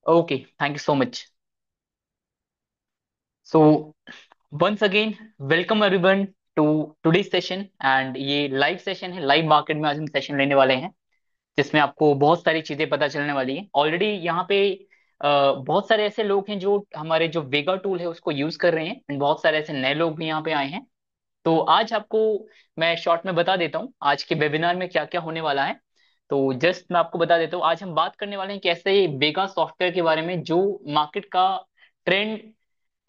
Okay, thank you so much. So, once again, welcome everyone to today's session and ये live session है। Live market में आज हम session लेने वाले हैं जिसमें आपको बहुत सारी चीजें पता चलने वाली हैं। ऑलरेडी यहाँ पे बहुत सारे ऐसे लोग हैं जो हमारे जो वेगा टूल है उसको यूज कर रहे हैं and बहुत सारे ऐसे नए लोग भी यहाँ पे आए हैं। तो आज आपको मैं शॉर्ट में बता देता हूँ आज के वेबिनार में क्या क्या होने वाला है। तो जस्ट मैं आपको बता देता हूँ, आज हम बात करने वाले हैं कैसे वेगा सॉफ्टवेयर के बारे में जो मार्केट का ट्रेंड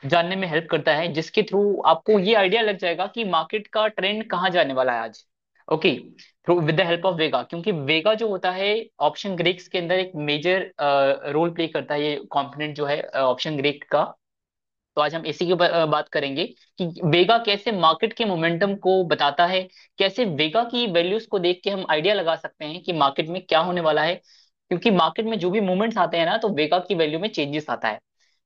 जानने में हेल्प करता है, जिसके थ्रू आपको ये आइडिया लग जाएगा कि मार्केट का ट्रेंड कहाँ जाने वाला है आज। Okay, through with the help of vega, क्योंकि वेगा जो होता है ऑप्शन ग्रीक्स के अंदर एक मेजर रोल प्ले करता है, ये कंपोनेंट जो है ऑप्शन ग्रीक का। तो आज हम इसी के ऊपर बात करेंगे कि वेगा कैसे मार्केट के मोमेंटम को बताता है, कैसे वेगा की वैल्यूज को देख के हम आइडिया लगा सकते हैं कि मार्केट में क्या होने वाला है, क्योंकि मार्केट में जो भी मूवमेंट्स आते हैं ना तो वेगा की वैल्यू में चेंजेस आता है।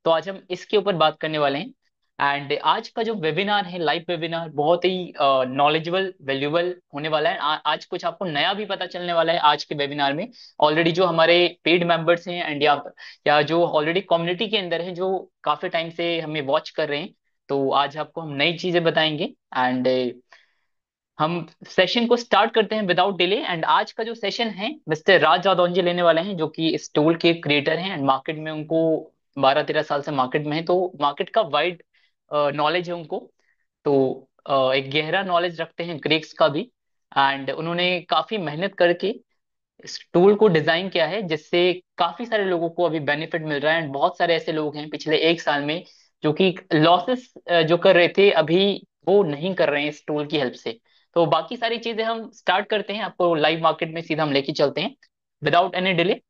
तो आज हम इसके ऊपर बात करने वाले हैं। एंड आज का जो वेबिनार है, लाइव वेबिनार, बहुत ही नॉलेजेबल वैल्यूबल होने वाला है। आज कुछ आपको नया भी पता चलने वाला है आज के वेबिनार में। ऑलरेडी जो हमारे पेड मेंबर्स हैं एंड या जो ऑलरेडी कम्युनिटी के अंदर है, जो काफी टाइम से हमें वॉच कर रहे हैं, तो आज आपको हम नई चीजें बताएंगे। एंड हम सेशन को स्टार्ट करते हैं विदाउट डिले। एंड आज का जो सेशन है मिस्टर राज यादव जी लेने वाले हैं, जो कि इस टूल के क्रिएटर हैं एंड मार्केट में उनको 12-13 साल से मार्केट में है, तो मार्केट का वाइड नॉलेज है उनको। तो एक गहरा नॉलेज रखते हैं ग्रीक्स का भी। एंड उन्होंने काफी मेहनत करके इस टूल को डिजाइन किया है जिससे काफी सारे लोगों को अभी बेनिफिट मिल रहा है। एंड बहुत सारे ऐसे लोग हैं पिछले 1 साल में जो कि लॉसेस जो कर रहे थे अभी वो नहीं कर रहे हैं इस टूल की हेल्प से। तो बाकी सारी चीजें हम स्टार्ट करते हैं, आपको लाइव मार्केट में सीधा हम लेके चलते हैं विदाउट एनी डिले।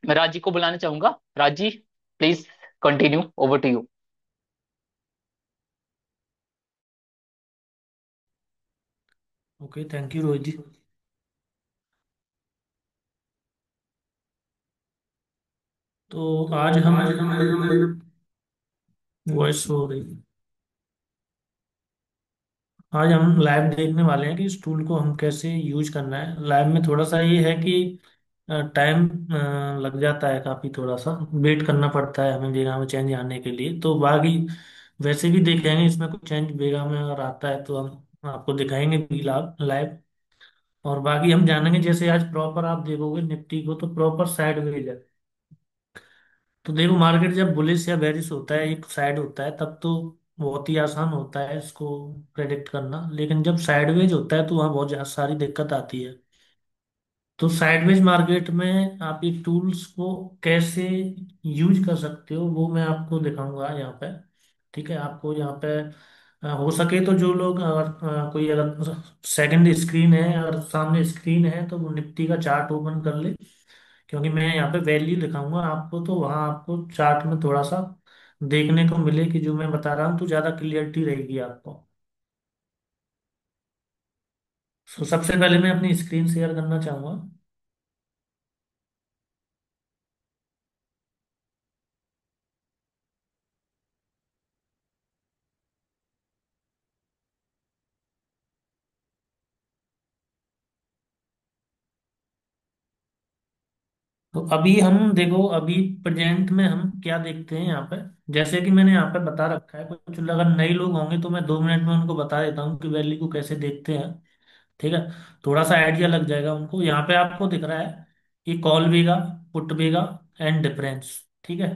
मैं राज जी को बुलाना चाहूंगा। Raj ji, please continue, over to you. Okay, thank you Rohit ji. तो आज हम वॉइस हो रही आज हम लाइव देखने वाले हैं कि इस टूल को हम कैसे यूज करना है। लाइव में थोड़ा सा ये है कि टाइम लग जाता है, काफ़ी थोड़ा सा वेट करना पड़ता है हमें वेगा में चेंज आने के लिए। तो बाकी वैसे भी देखेंगे इसमें कुछ चेंज वेगा में अगर आता है तो हम आपको दिखाएंगे भी लाइव। और बाकी हम जानेंगे, जैसे आज प्रॉपर आप देखोगे निफ्टी को तो प्रॉपर साइड वेज है। तो देखो, मार्केट जब बुलिश या बेरिश होता है, एक साइड होता है, तब तो बहुत ही आसान होता है इसको प्रेडिक्ट करना। लेकिन जब साइडवेज होता है तो वहाँ बहुत ज्यादा सारी दिक्कत आती है। तो साइडवेज मार्केट में आप ये टूल्स को कैसे यूज कर सकते हो वो मैं आपको दिखाऊंगा यहाँ पे। ठीक है, आपको यहाँ पे हो सके तो जो लोग अगर कोई अगर सेकंड स्क्रीन है, अगर सामने स्क्रीन है, तो वो निफ्टी का चार्ट ओपन कर ले। क्योंकि मैं यहाँ पे वैल्यू दिखाऊंगा आपको, तो वहाँ आपको चार्ट में थोड़ा सा देखने को मिले कि जो मैं बता रहा हूँ तो ज़्यादा क्लियरिटी रहेगी आपको। तो सबसे पहले मैं अपनी स्क्रीन शेयर करना चाहूँगा। तो अभी हम देखो, अभी प्रेजेंट में हम क्या देखते हैं यहाँ पे। जैसे कि मैंने यहाँ पे बता रखा है, कुछ अगर नए लोग होंगे तो मैं 2 मिनट में उनको बता देता हूँ कि वैल्यू को कैसे देखते हैं। ठीक है, थोड़ा सा आइडिया लग जाएगा उनको। यहाँ पे आपको दिख रहा है कि call bigha, put bigha and difference. ठीक है,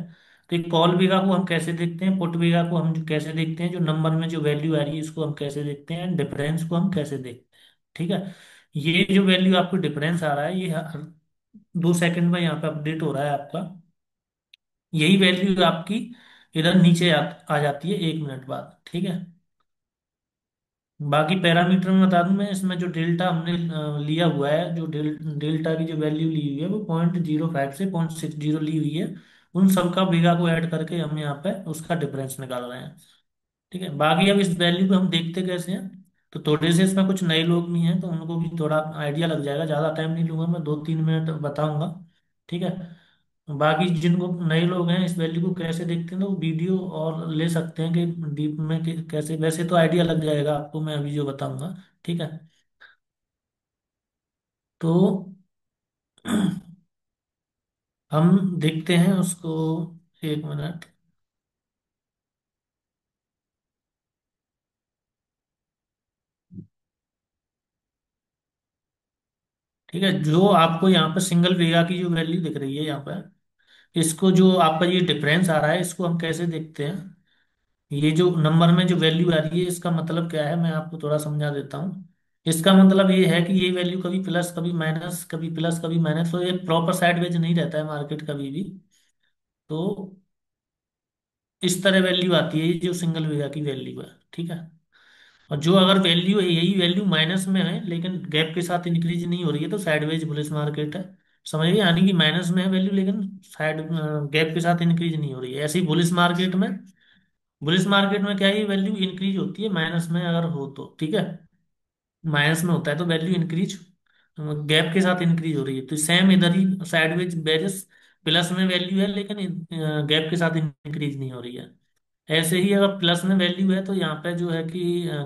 तो ये कॉल बीघा को हम कैसे देखते हैं, पुट बीघा को हम कैसे देखते हैं, जो नंबर में जो वैल्यू आ रही है इसको हम कैसे देखते हैं, एंड डिफरेंस को हम कैसे देखते हैं। ठीक है, ये जो वैल्यू आपको डिफरेंस आ रहा है, ये हर 2 सेकंड में यहाँ पे अपडेट हो रहा है आपका। यही वैल्यू आपकी इधर नीचे आ जाती है 1 मिनट बाद। ठीक है, बाकी पैरामीटर में बता दूं मैं, इसमें जो डेल्टा हमने लिया हुआ है, जो डेल्टा की जो वैल्यू ली हुई है वो 0.05 से 0.60 ली हुई है। उन सब का बीघा को ऐड करके हम यहाँ पे उसका डिफरेंस निकाल रहे हैं। ठीक है, बाकी अब इस वैल्यू को हम देखते कैसे हैं। तो थोड़े से इसमें कुछ नए लोग भी हैं तो उनको भी थोड़ा आइडिया लग जाएगा। ज़्यादा टाइम नहीं लूंगा, मैं 2-3 मिनट बताऊंगा। ठीक है, बाकी जिनको नए लोग हैं इस वैल्यू को कैसे देखते हैं तो वो वीडियो और ले सकते हैं कि डीप में कैसे, वैसे तो आइडिया लग जाएगा आपको मैं अभी जो बताऊंगा। ठीक है, तो हम देखते हैं उसको। एक मिनट। ठीक है, जो आपको यहाँ पर सिंगल वेगा की जो वैल्यू दिख रही है यहाँ पर, इसको जो आपका ये डिफरेंस आ रहा है, इसको हम कैसे देखते हैं? ये जो नंबर में जो वैल्यू आ रही है, इसका मतलब क्या है, मैं आपको थोड़ा समझा देता हूँ। इसका मतलब ये है कि ये वैल्यू कभी प्लस कभी माइनस, कभी प्लस कभी माइनस, तो ये प्रॉपर साइडवेज नहीं रहता है मार्केट कभी भी। तो इस तरह वैल्यू आती है, ये जो सिंगल वेगा की वैल्यू है। ठीक है। और जो अगर वैल्यू है, यही वैल्यू माइनस में है लेकिन गैप के साथ इंक्रीज नहीं हो रही है, तो साइडवेज बुलिश मार्केट है। समझिए, यानी कि माइनस में है वैल्यू लेकिन साइड गैप के साथ इंक्रीज नहीं हो रही है। ऐसे ही बुलिश मार्केट में क्या है, ये वैल्यू इंक्रीज होती है माइनस में अगर हो तो। ठीक है। माइनस में होता है तो वैल्यू इंक्रीज गैप के साथ इंक्रीज हो रही है, तो सेम इधर ही साइडवेज बेरिस प्लस में वैल्यू है लेकिन गैप के साथ इंक्रीज नहीं हो रही है। ऐसे ही अगर प्लस में वैल्यू है तो यहाँ पे जो है कि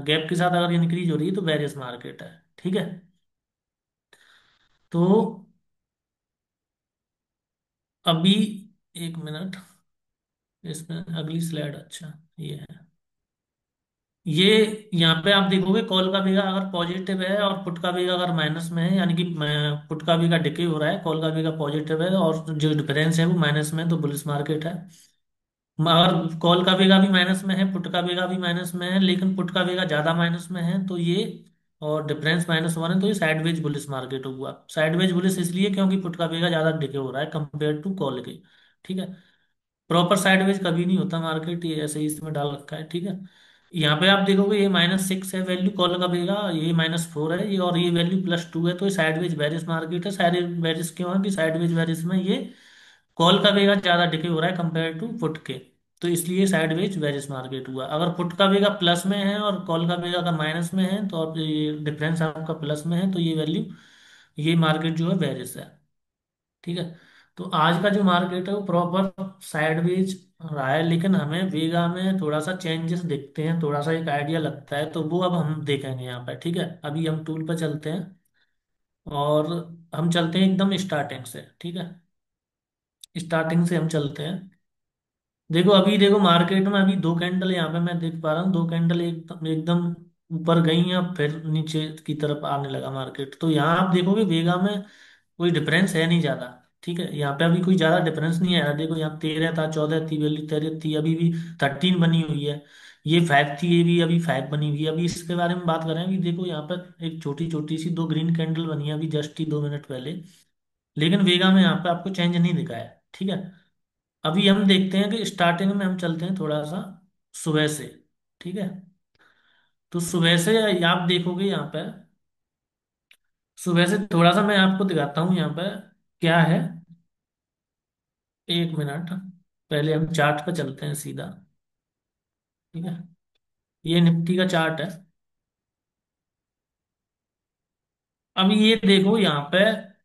गैप के साथ अगर इंक्रीज हो रही है तो बेरिस मार्केट है। ठीक है। तो अभी एक मिनट, इसमें अगली स्लाइड, अच्छा ये है। ये यहाँ पे आप देखोगे कॉल का वेगा अगर पॉजिटिव है और पुट का वेगा अगर माइनस में है, यानी कि पुट का वेगा डिके हो रहा है, कॉल का वेगा पॉजिटिव है और जो डिफरेंस है वो माइनस में है, तो बुलिश मार्केट है। अगर कॉल का वेगा भी माइनस में है, पुट का वेगा भी माइनस में है, लेकिन पुट का वेगा ज्यादा माइनस में है तो ये, और डिफरेंस -1 है, तो ये साइडवेज बुलिश मार्केट हुआ। साइडवेज बुलिश इसलिए क्योंकि पुट का वेगा ज्यादा डिके हो रहा है कंपेयर टू कॉल के। ठीक है। प्रॉपर साइडवेज कभी नहीं होता मार्केट, ये ऐसे ही इसमें डाल रखा है। ठीक है। यहाँ पे आप देखोगे ये -6 है वैल्यू कॉल का भेगा, ये -4 है ये, और ये वैल्यू +2 है, तो ये साइडवेज बेरिश मार्केट है। साइड बेरिश क्यों है कि साइडवेज बेरिश में ये कॉल का भेगा ज्यादा डिके हो रहा है कंपेयर टू पुट के, तो इसलिए साइडवेज बेरिश मार्केट हुआ। अगर पुट का भेगा प्लस में है और कॉल का भेगा अगर माइनस में है, तो आप ये डिफरेंस आपका प्लस में है, तो ये वैल्यू, ये मार्केट जो है बेरिश है। ठीक है। तो आज का जो मार्केट है वो प्रॉपर साइडवेज रहा है, लेकिन हमें वेगा में थोड़ा सा चेंजेस दिखते हैं, थोड़ा सा एक आइडिया लगता है, तो वो अब हम देखेंगे यहाँ पर। ठीक है। अभी हम टूल पर चलते हैं और हम चलते हैं एकदम स्टार्टिंग से। ठीक है। स्टार्टिंग से हम चलते हैं। देखो अभी, देखो मार्केट में अभी दो कैंडल यहाँ पे मैं देख पा रहा हूँ, दो कैंडल एकदम एकदम ऊपर गई हैं, अब फिर नीचे की तरफ आने लगा मार्केट। तो यहाँ आप देखोगे वेगा में कोई डिफरेंस है नहीं ज्यादा। ठीक है। यहाँ पे अभी कोई ज्यादा डिफरेंस नहीं आया। देखो यहाँ 13 था, 14 थी वैल्यू, 13 थी, अभी भी 13 बनी हुई है। ये 5 थी, ये भी अभी 5 बनी हुई है। अभी इसके बारे में बात करें, अभी देखो यहाँ पर एक छोटी छोटी सी दो ग्रीन कैंडल बनी है अभी जस्ट ही 2 मिनट पहले, लेकिन वेगा में यहाँ पे आपको चेंज नहीं दिखा है। ठीक है। अभी हम देखते हैं कि स्टार्टिंग में हम चलते हैं थोड़ा सा सुबह से। ठीक है। तो सुबह से आप देखोगे यहाँ पे, सुबह से थोड़ा सा मैं आपको दिखाता हूँ यहाँ पे क्या है। एक मिनट, पहले हम चार्ट पे चलते हैं सीधा। ठीक है। ये निफ्टी का चार्ट है। अब ये देखो यहाँ पे,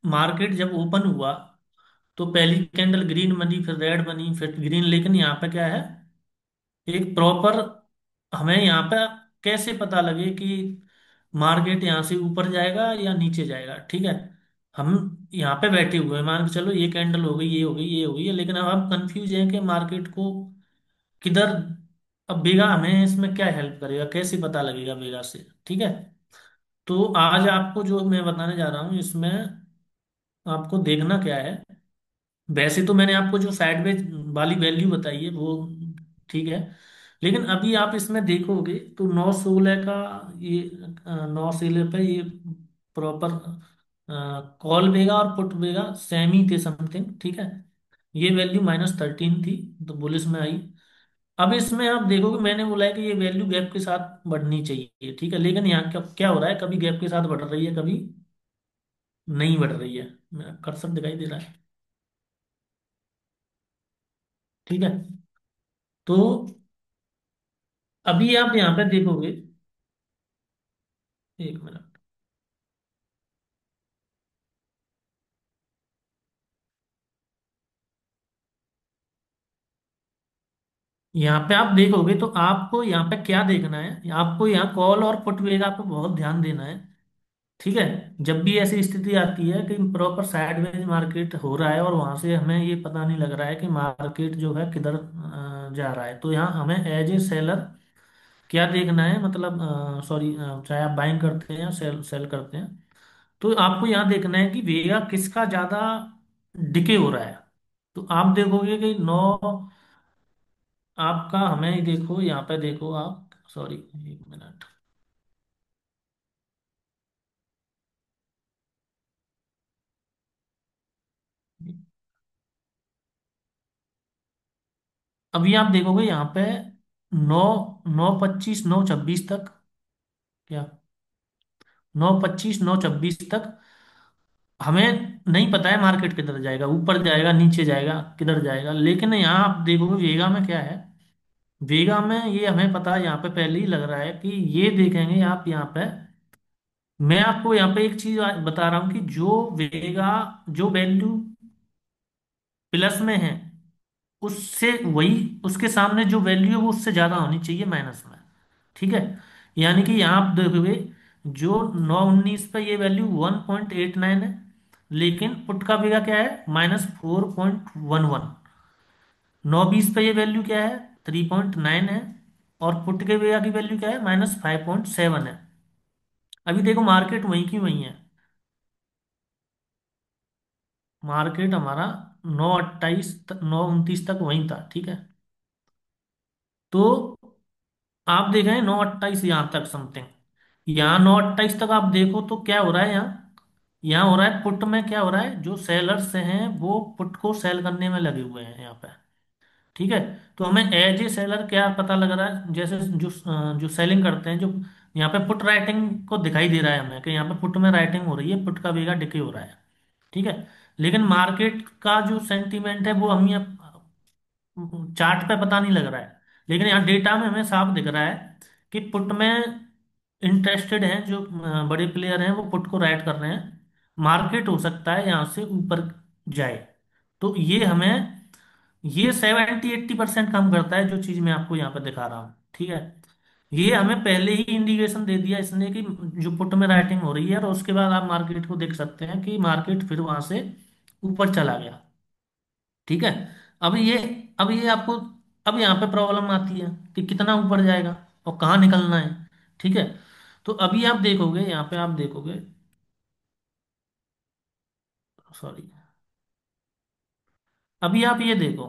मार्केट जब ओपन हुआ तो पहली कैंडल ग्रीन बनी, फिर रेड बनी, फिर ग्रीन, लेकिन यहाँ पे क्या है, एक प्रॉपर, हमें यहाँ पे कैसे पता लगे कि मार्केट यहाँ से ऊपर जाएगा या नीचे जाएगा। ठीक है। हम यहाँ पे बैठे हुए हैं, मान के चलो ये कैंडल हो गई, ये हो गई, ये हो गई है, लेकिन अब हम कंफ्यूज हैं कि मार्केट को किधर, अब बेगा हमें इसमें क्या हेल्प करेगा, कैसे पता लगेगा बेगा से। ठीक है। तो आज आपको जो मैं बताने जा रहा हूँ इसमें आपको देखना क्या है। वैसे तो मैंने आपको जो साइडवेज वाली वैल्यू बताई है वो ठीक है, लेकिन अभी आप इसमें देखोगे तो 9/16 का ये 9/16 पे ये प्रॉपर कॉल बेगा और पुट बेगा सेम ही थे समथिंग। ठीक है। ये वैल्यू -13 थी, तो बुलिस में आई। अब इसमें आप देखोगे, मैंने बोला है कि ये वैल्यू गैप के साथ बढ़नी चाहिए। ठीक है। लेकिन यहाँ क्या क्या हो रहा है, कभी गैप के साथ बढ़ रही है, कभी नहीं बढ़ रही है। कर्सर दिखाई दे रहा है। ठीक है। तो अभी आप यहाँ पे देखोगे, एक मिनट, यहाँ पे आप देखोगे तो आपको यहाँ पे क्या देखना है, आपको यहाँ कॉल और पुट वेगा पे बहुत ध्यान देना है। ठीक है। जब भी ऐसी स्थिति आती है कि प्रॉपर साइडवेज मार्केट हो रहा है और वहां से हमें ये पता नहीं लग रहा है कि मार्केट जो है किधर जा रहा है, तो यहाँ हमें एज ए सेलर क्या देखना है, मतलब सॉरी, चाहे आप बाइंग करते हैं या सेल सेल करते हैं, तो आपको यहाँ देखना है कि वेगा किसका ज्यादा डिके हो रहा है। तो आप देखोगे कि नौ आपका, हमें देखो यहाँ पे, देखो आप, सॉरी, एक मिनट। अभी आप देखोगे यहाँ पे नौ, 9:25, 9:26 तक, क्या, 9:25, 9:26 तक हमें नहीं पता है मार्केट किधर जाएगा, ऊपर जाएगा, नीचे जाएगा, किधर जाएगा। लेकिन यहाँ आप देखोगे वेगा में क्या है, वेगा में ये हमें पता है, यहाँ पे पहले ही लग रहा है कि ये देखेंगे आप यहाँ पे। मैं आपको यहाँ पे एक चीज बता रहा हूँ कि जो वेगा, जो वैल्यू प्लस में है, उससे वही, उसके सामने जो वैल्यू है वो उससे ज्यादा होनी चाहिए माइनस में। ठीक है। यानी कि यहाँ आप देखोगे जो 9:19 पे ये वैल्यू 1.89 है, लेकिन पुट का वेगा क्या है, -4.11। 9:20 पे ये वैल्यू क्या है, 3.9 है, और पुट के वेगा की वैल्यू क्या है, -5.7 है। अभी देखो मार्केट वहीं की वहीं है। मार्केट हमारा 9:28 तक, 9:29 तक वहीं था। ठीक है। तो आप देख रहे हैं 9:28 यहाँ तक समथिंग, यहाँ 9:28 तक आप देखो तो क्या हो रहा है यहाँ, यहाँ हो रहा है पुट में क्या हो रहा है, जो सेलर्स हैं वो पुट को सेल करने में लगे हुए हैं यहाँ पे। ठीक है। तो हमें एज ए सेलर क्या पता लग रहा है, जैसे जो सेलिंग करते हैं, जो यहाँ पे पुट राइटिंग को दिखाई दे रहा है हमें कि यहाँ पे पुट में राइटिंग हो रही है, पुट का वेगा डिके हो रहा है। ठीक है। लेकिन मार्केट का जो सेंटीमेंट है वो हमें चार्ट पे पता नहीं लग रहा है, लेकिन यहाँ डेटा में हमें साफ दिख रहा है कि पुट में इंटरेस्टेड हैं जो बड़े प्लेयर हैं, वो पुट को राइट कर रहे हैं। मार्केट हो सकता है यहाँ से ऊपर जाए। तो ये हमें, ये 70-80% काम करता है, जो चीज मैं आपको यहाँ पे दिखा रहा हूँ। ठीक है। ये हमें पहले ही इंडिकेशन दे दिया इसने कि जो पुट में राइटिंग हो रही है, और उसके बाद आप मार्केट को देख सकते हैं कि मार्केट फिर वहां से ऊपर चला गया। ठीक है। अब ये अब ये आपको, अब यहाँ पे प्रॉब्लम आती है कि कितना ऊपर जाएगा और कहाँ निकलना है। ठीक है। तो अभी आप देखोगे, यहाँ पे आप देखोगे, सॉरी, अभी आप ये देखो,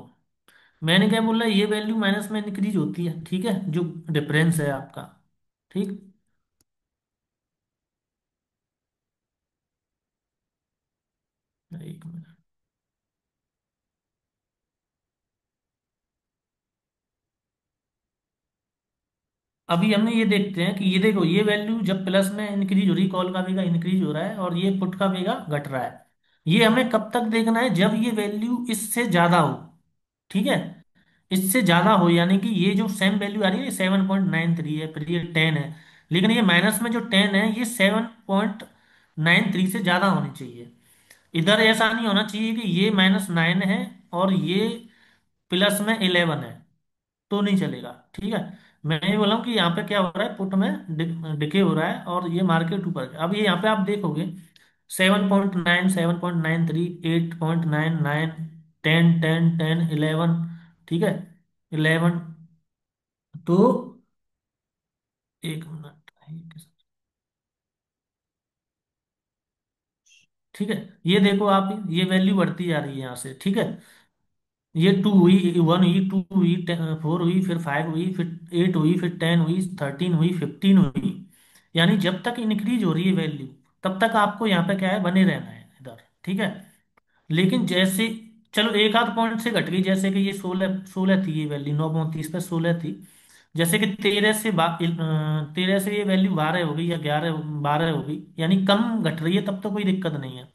मैंने क्या बोला, ये वैल्यू माइनस में इंक्रीज होती है। ठीक है, जो डिफरेंस है आपका। ठीक। एक मिनट। अभी हमने ये देखते हैं कि ये देखो, ये वैल्यू जब प्लस में इंक्रीज हो रही, कॉल का वेगा इंक्रीज हो रहा है और ये पुट का वेगा घट रहा है। ये हमें कब तक देखना है, जब ये वैल्यू इससे ज्यादा हो। ठीक है। इससे ज्यादा हो यानी कि ये जो सेम वैल्यू आ रही है, ये 7.93 है, फिर ये 10 है, लेकिन ये माइनस में जो 10 है ये 7.93 से ज्यादा होनी चाहिए। इधर ऐसा नहीं होना चाहिए कि ये -9 है और ये प्लस में 11 है, तो नहीं चलेगा। ठीक है। मैं ये बोला हूँ कि यहाँ पे क्या हो रहा है, पुट में डिके हो रहा है और ये मार्केट ऊपर। अब ये यहाँ पे आप देखोगे 7.9, 7.93, 8.99, 10, 10, 10, 11। ठीक है। 11। तो एक मिनट। ठीक है। ये देखो आप, ये वैल्यू बढ़ती जा रही है यहाँ से। ठीक है। ये 2 हुई, 1 हुई, 2 हुई, 4 हुई, फिर 5 हुई, फिर 8 हुई, फिर 10 हुई, 13 हुई, 15 हुई। यानी जब तक इंक्रीज हो रही है वैल्यू, तब तक आपको यहाँ पे क्या है, बने रहना है इधर। ठीक है। लेकिन जैसे, चलो एक आध पॉइंट से घट गई, जैसे कि ये 16 16 थी, ये वैल्यू 9:29 पे 16 थी। जैसे कि 13 से ये वैल्यू 12 हो गई या 11, 12 हो गई, यानी कम घट रही है, तब तो कोई दिक्कत नहीं है।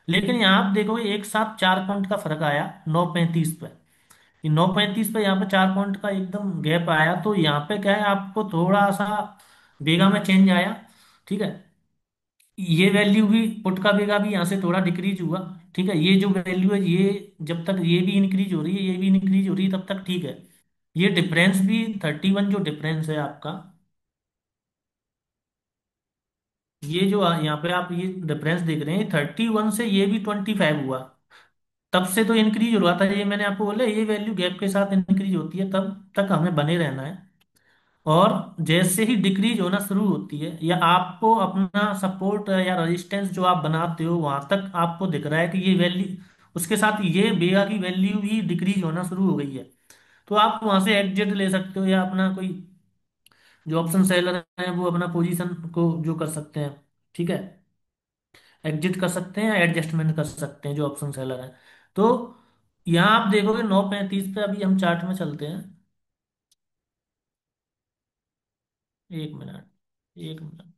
लेकिन यहाँ आप देखो एक साथ 4 पॉइंट का फर्क आया 9:35 पे। ये 9:35 पे यहाँ पे 4 पॉइंट का एकदम गैप आया, तो यहाँ पे क्या है, आपको थोड़ा सा बेगा में चेंज आया। ठीक है। ये वैल्यू भी, पुट का बेगा भी यहाँ से थोड़ा डिक्रीज हुआ। ठीक है। ये जो वैल्यू है, ये जब तक ये भी इंक्रीज हो रही है, ये भी इंक्रीज हो रही है, तब तक ठीक है। ये डिफरेंस भी 31, जो डिफरेंस है आपका, ये जो यहाँ पे आप ये डिफरेंस देख रहे हैं, 31 से ये भी 25 हुआ। तब से तो इंक्रीज हो रहा था, ये मैंने आपको बोला ये वैल्यू गैप के साथ इंक्रीज होती है, तब तक हमें बने रहना है। और जैसे ही डिक्रीज होना शुरू होती है, या आपको अपना सपोर्ट या रेजिस्टेंस जो आप बनाते हो वहां तक आपको दिख रहा है कि ये वैल्यू, उसके साथ ये बेगा की वैल्यू भी डिक्रीज होना शुरू हो गई है, तो आप वहां से एग्जिट ले सकते हो, या अपना कोई जो ऑप्शन सेलर है वो अपना पोजीशन को जो कर सकते हैं, ठीक है, एग्जिट कर सकते हैं या एडजस्टमेंट कर सकते हैं जो ऑप्शन सेलर है। तो यहाँ आप देखोगे 9:35 पे, अभी हम चार्ट में चलते हैं। एक मिनट, एक मिनट।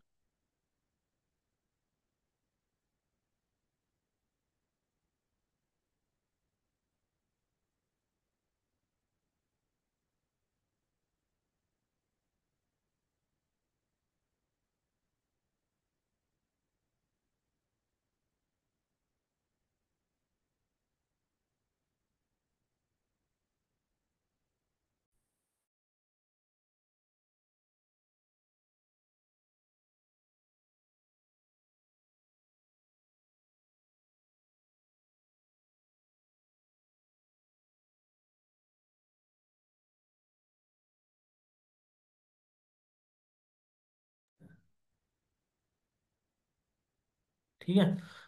ठीक है,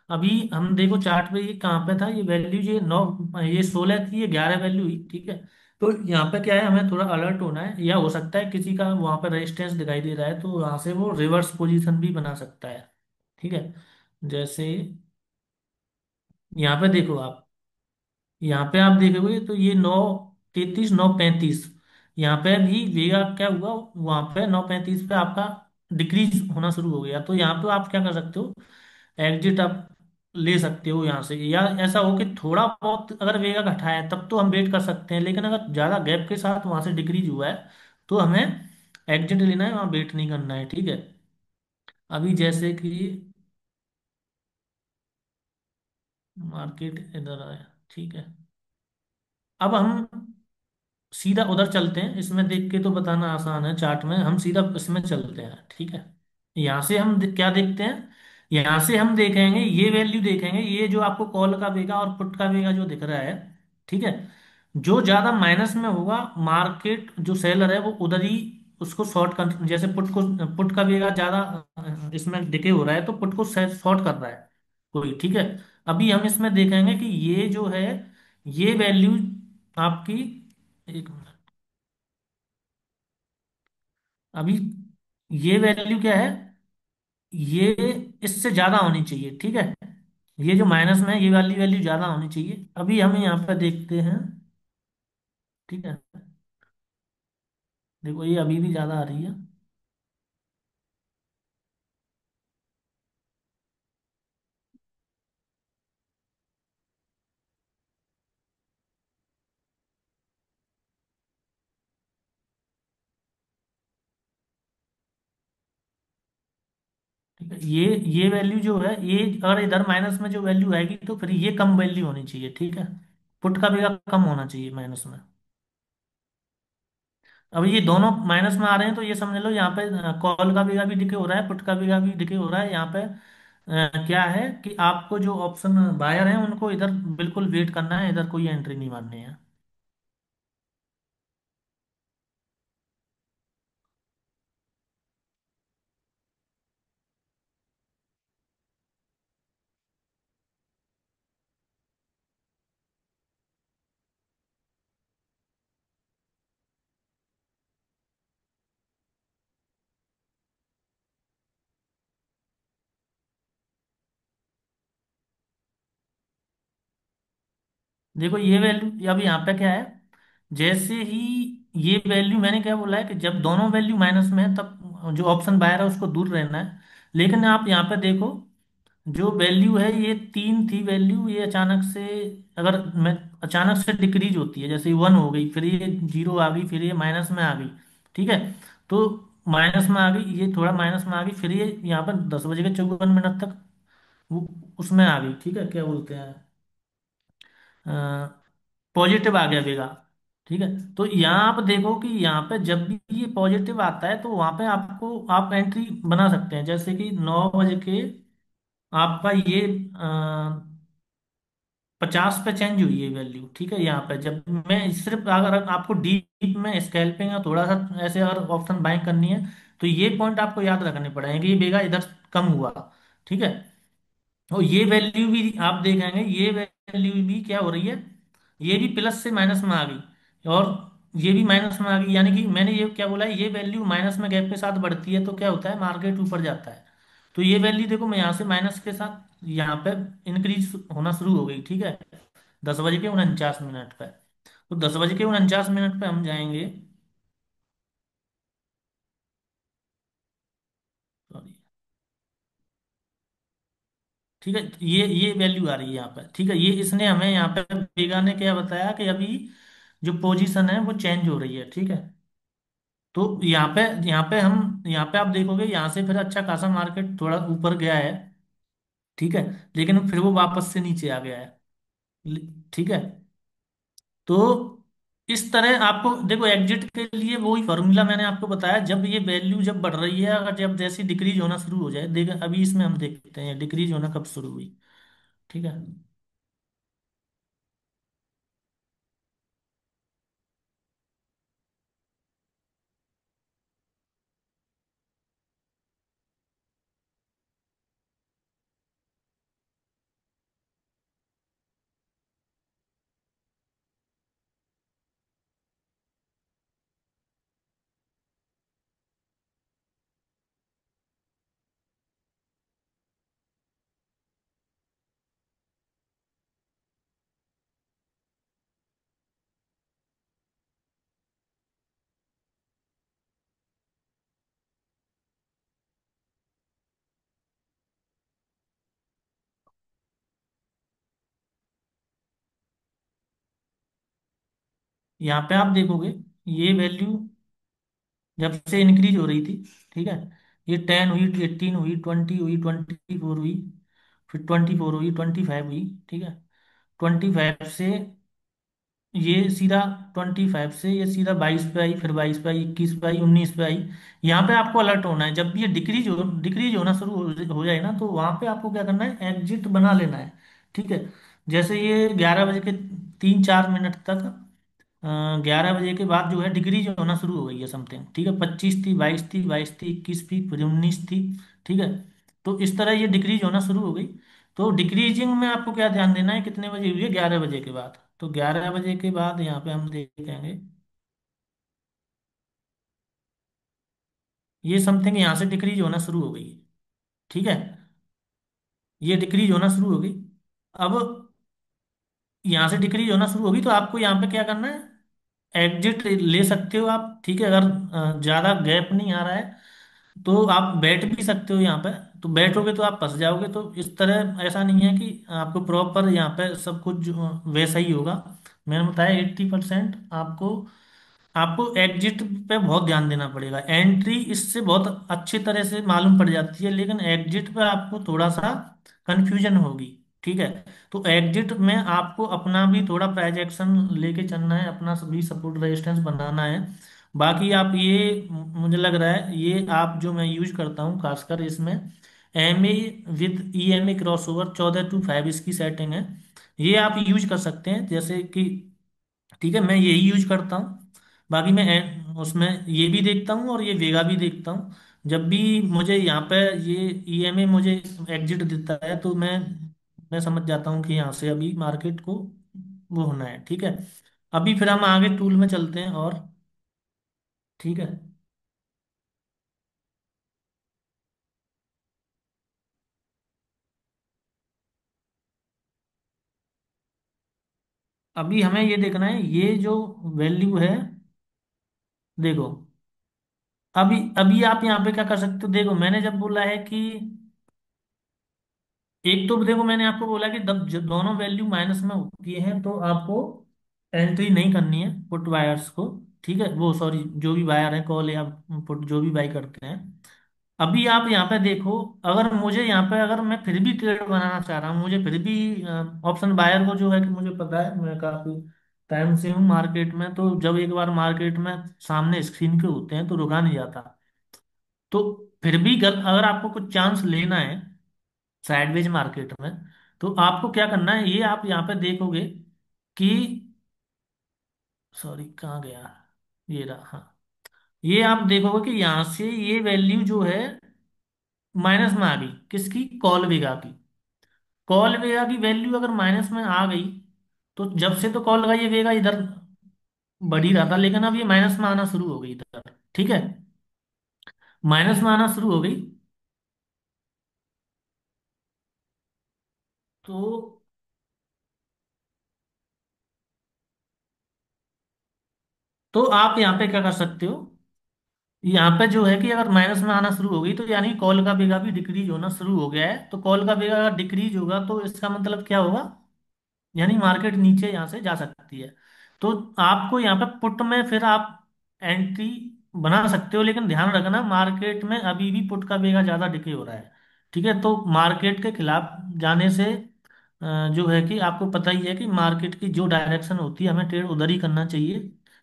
अभी हम देखो चार्ट पे, ये कहाँ पे था ये वैल्यू, ये 9, ये 16 थी, ये 11 वैल्यू हुई, ठीक है। तो यहाँ पे क्या है, हमें थोड़ा अलर्ट होना है, या हो सकता है किसी का वहाँ पे रेजिस्टेंस दिखाई दे रहा है तो वहाँ से वो रिवर्स पोजीशन भी बना सकता है, ठीक है। जैसे यहाँ पे देखो आप, यहाँ पे आप देखोगे तो ये 9:33, 9:35, यहाँ पे भी वेगा क्या हुआ, वहां पे 9:35 पे आपका डिक्रीज होना शुरू हो गया, तो यहाँ पे आप क्या कर सकते हो, एग्जिट आप ले सकते हो यहाँ से। या ऐसा हो कि थोड़ा बहुत अगर वेगा घटा है तब तो हम वेट कर सकते हैं, लेकिन अगर ज्यादा गैप के साथ वहां से डिक्रीज हुआ है तो हमें एग्जिट लेना है, वहां वेट नहीं करना है, ठीक है। अभी जैसे कि मार्केट इधर आया, ठीक है। अब हम सीधा उधर चलते हैं, इसमें देख के तो बताना आसान है, चार्ट में हम सीधा इसमें चलते हैं, ठीक है। यहाँ से हम क्या देखते हैं, यहाँ से हम देखेंगे ये वैल्यू, देखेंगे ये जो आपको कॉल का बेगा और पुट का बेगा जो दिख रहा है, ठीक है। जो ज्यादा माइनस में होगा, मार्केट जो सेलर है वो उधर ही उसको शॉर्ट कर, जैसे पुट का बेगा ज्यादा इसमें डिके हो रहा है तो पुट को शॉर्ट कर रहा है कोई, ठीक है। अभी हम इसमें देखेंगे कि ये जो है, ये वैल्यू आपकी, एक मिनट, अभी ये वैल्यू क्या है, ये इससे ज्यादा होनी चाहिए, ठीक है। ये जो माइनस में है ये वाली वैल्यू ज्यादा होनी चाहिए। अभी हम यहाँ पे देखते हैं, ठीक है। देखो ये अभी भी ज्यादा आ रही है। ठीक है, ये वैल्यू जो है, ये अगर इधर माइनस में जो वैल्यू आएगी तो फिर ये कम वैल्यू होनी चाहिए, ठीक है। पुट का भी कम होना चाहिए माइनस में। अब ये दोनों माइनस में आ रहे हैं तो ये समझ लो यहाँ पे कॉल का भी डिके हो रहा है, पुट का भी डिके हो रहा है। यहाँ पे क्या है कि आपको जो ऑप्शन बायर हैं उनको इधर बिल्कुल वेट करना है, इधर कोई एंट्री नहीं मारनी है। देखो ये वैल्यू, अब यहाँ पे क्या है, जैसे ही ये वैल्यू, मैंने क्या बोला है कि जब दोनों वैल्यू माइनस में है तब जो ऑप्शन बायर है उसको दूर रहना है। लेकिन आप यहाँ पे देखो, जो वैल्यू है ये 3 थी वैल्यू, ये अचानक से, अगर मैं अचानक से डिक्रीज होती है, जैसे 1 हो गई, फिर ये 0 आ गई, फिर ये माइनस में आ गई, ठीक है। तो माइनस में आ गई, ये थोड़ा माइनस में आ गई, फिर ये यहाँ पर 10:54 तक वो उसमें आ गई, ठीक है, क्या बोलते हैं, पॉजिटिव आ गया वेगा, ठीक है। तो यहाँ आप देखो कि यहाँ पे जब भी ये पॉजिटिव आता है तो वहां पे आपको आप एंट्री बना सकते हैं, जैसे कि 9 बजे के आपका ये 50 पे चेंज हुई है वैल्यू। ठीक है, यहाँ पे जब मैं सिर्फ अगर आपको डीप में स्कैल्पिंग या थोड़ा सा ऐसे अगर ऑप्शन बाइंग करनी है तो ये पॉइंट आपको याद रखने पड़ेंगे कि ये बेगा इधर कम हुआ। ठीक है। और ये वैल्यू भी आप देखेंगे, ये वैल्यू भी क्या हो रही है, ये भी प्लस से माइनस में आ गई और ये भी माइनस में आ गई। यानी कि मैंने ये क्या बोला है, ये वैल्यू माइनस में गैप के साथ बढ़ती है तो क्या होता है, मार्केट ऊपर जाता है। तो ये वैल्यू देखो, मैं यहाँ से माइनस के साथ यहाँ पे इंक्रीज होना शुरू हो गई। ठीक है, 10 बज के 49 मिनट पे। तो 10 बज के 49 मिनट पे हम जाएंगे। सॉरी। ठीक है, ये वैल्यू आ रही है यहाँ पे। ठीक है, ये इसने हमें यहाँ पे बेगा ने क्या बताया कि अभी जो पोजीशन है वो चेंज हो रही है। ठीक है। तो यहाँ पे आप देखोगे, यहाँ से फिर अच्छा खासा मार्केट थोड़ा ऊपर गया है। ठीक है, लेकिन फिर वो वापस से नीचे आ गया है। ठीक है। तो इस तरह आपको देखो, एग्जिट के लिए वही फॉर्मूला मैंने आपको बताया, जब ये वैल्यू जब बढ़ रही है, अगर जब जैसे डिक्रीज होना शुरू हो जाए, देख अभी इसमें हम देखते हैं डिक्रीज होना कब शुरू हुई। ठीक है। यहाँ पे आप देखोगे, ये वैल्यू जब से इंक्रीज हो रही थी, ठीक है, ये 10 हुई, 18 हुई, 20 हुई, 24 हुई, फिर 24 हुई, 25 हुई। ठीक है, 25 से ये सीधा 25 से ये सीधा 22 पे आई, फिर 22 पे आई, 21 पे आई, 19 पे आई। यहाँ पे आपको अलर्ट होना है, जब भी ये डिक्रीज होना शुरू हो जाए ना, तो वहां पे आपको क्या करना है, एग्जिट बना लेना है। ठीक है। जैसे ये 11 बज के 3-4 मिनट तक, 11 बजे के बाद जो है डिक्रीज होना शुरू हो गई है समथिंग। ठीक है, 25 थी, 22 थी, 22 थी, 21 थी, फिर 19 थी। ठीक है। तो इस तरह ये डिक्रीज होना शुरू हो गई। तो डिक्रीजिंग में आपको क्या ध्यान देना है, कितने बजे हुई है, 11 बजे के बाद। तो 11 बजे के बाद यहाँ पे हम देखेंगे, ये समथिंग यहाँ से डिक्रीज होना शुरू हो गई है। ठीक है, ये डिक्रीज होना शुरू हो गई। अब यहाँ से डिक्रीज होना शुरू होगी तो आपको यहाँ पे क्या करना है, एग्जिट ले सकते हो आप। ठीक है, अगर ज्यादा गैप नहीं आ रहा है तो आप बैठ भी सकते हो यहाँ पे। तो बैठोगे तो आप फंस जाओगे। तो इस तरह ऐसा नहीं है कि आपको प्रॉपर यहाँ पे सब कुछ वैसा ही होगा। मैंने बताया 80% आपको आपको एग्जिट पे बहुत ध्यान देना पड़ेगा। एंट्री इससे बहुत अच्छी तरह से मालूम पड़ जाती है, लेकिन एग्जिट पे आपको थोड़ा सा कंफ्यूजन होगी। ठीक है। तो एग्जिट में आपको अपना भी थोड़ा प्राइस एक्शन लेके चलना है, अपना भी सपोर्ट रेजिस्टेंस बनाना है। बाकी आप ये मुझे लग रहा है, ये आप जो मैं यूज करता हूँ खासकर इसमें, M A with E M A crossover 14 to 5 इसकी सेटिंग है, ये आप यूज कर सकते हैं जैसे कि। ठीक है, मैं यही यूज करता हूँ। बाकी मैं उसमें ये भी देखता हूँ और ये वेगा भी देखता हूँ। जब भी मुझे यहाँ पे ये ईएमए मुझे एग्जिट देता है तो मैं समझ जाता हूँ कि यहाँ से अभी मार्केट को वो होना है। ठीक है। अभी फिर हम आगे टूल में चलते हैं और। ठीक है, अभी हमें ये देखना है, ये जो वैल्यू है, देखो, अभी अभी आप यहाँ पे क्या कर सकते हो, देखो मैंने जब बोला है कि एक तो देखो मैंने आपको बोला कि जब दोनों वैल्यू माइनस में होती है तो आपको एंट्री नहीं करनी है पुट बायर्स को। ठीक है, वो सॉरी, जो भी बायर है, कॉल या पुट जो भी बाई करते हैं। अभी आप यहाँ पे देखो, अगर मुझे यहाँ पे अगर मैं फिर भी ट्रेड बनाना चाह रहा हूँ, मुझे फिर भी ऑप्शन बायर को जो है कि मुझे पता है मैं काफी टाइम से हूँ मार्केट में, तो जब एक बार मार्केट में सामने स्क्रीन के होते हैं तो रुका नहीं जाता। तो फिर भी अगर आपको कुछ चांस लेना है साइडवेज मार्केट में, तो आपको क्या करना है, ये आप यहाँ पे देखोगे कि, सॉरी कहाँ गया, ये रहा, हाँ। ये आप देखोगे कि यहाँ से ये वैल्यू जो है माइनस में आ गई, किसकी, कॉल वेगा की। कॉल वेगा की वैल्यू अगर माइनस में आ गई, तो जब से तो कॉल का ये वेगा इधर बढ़ ही रहा था, लेकिन अब ये माइनस में आना शुरू हो गई इधर। ठीक है, माइनस में आना शुरू हो गई। तो आप यहाँ पे क्या कर सकते हो, यहाँ पे जो है कि अगर माइनस में आना शुरू हो गई, तो यानी कॉल का बेगा भी डिक्रीज होना शुरू हो गया है। तो कॉल का बेगा अगर डिक्रीज होगा तो इसका मतलब क्या होगा, यानी मार्केट नीचे यहाँ से जा सकती है। तो आपको यहाँ पे पुट में फिर आप एंट्री बना सकते हो, लेकिन ध्यान रखना मार्केट में अभी भी पुट का बेगा ज्यादा डिके हो रहा है। ठीक है, तो मार्केट के खिलाफ जाने से जो है कि आपको पता ही है कि मार्केट की जो डायरेक्शन होती है हमें ट्रेड उधर ही करना चाहिए।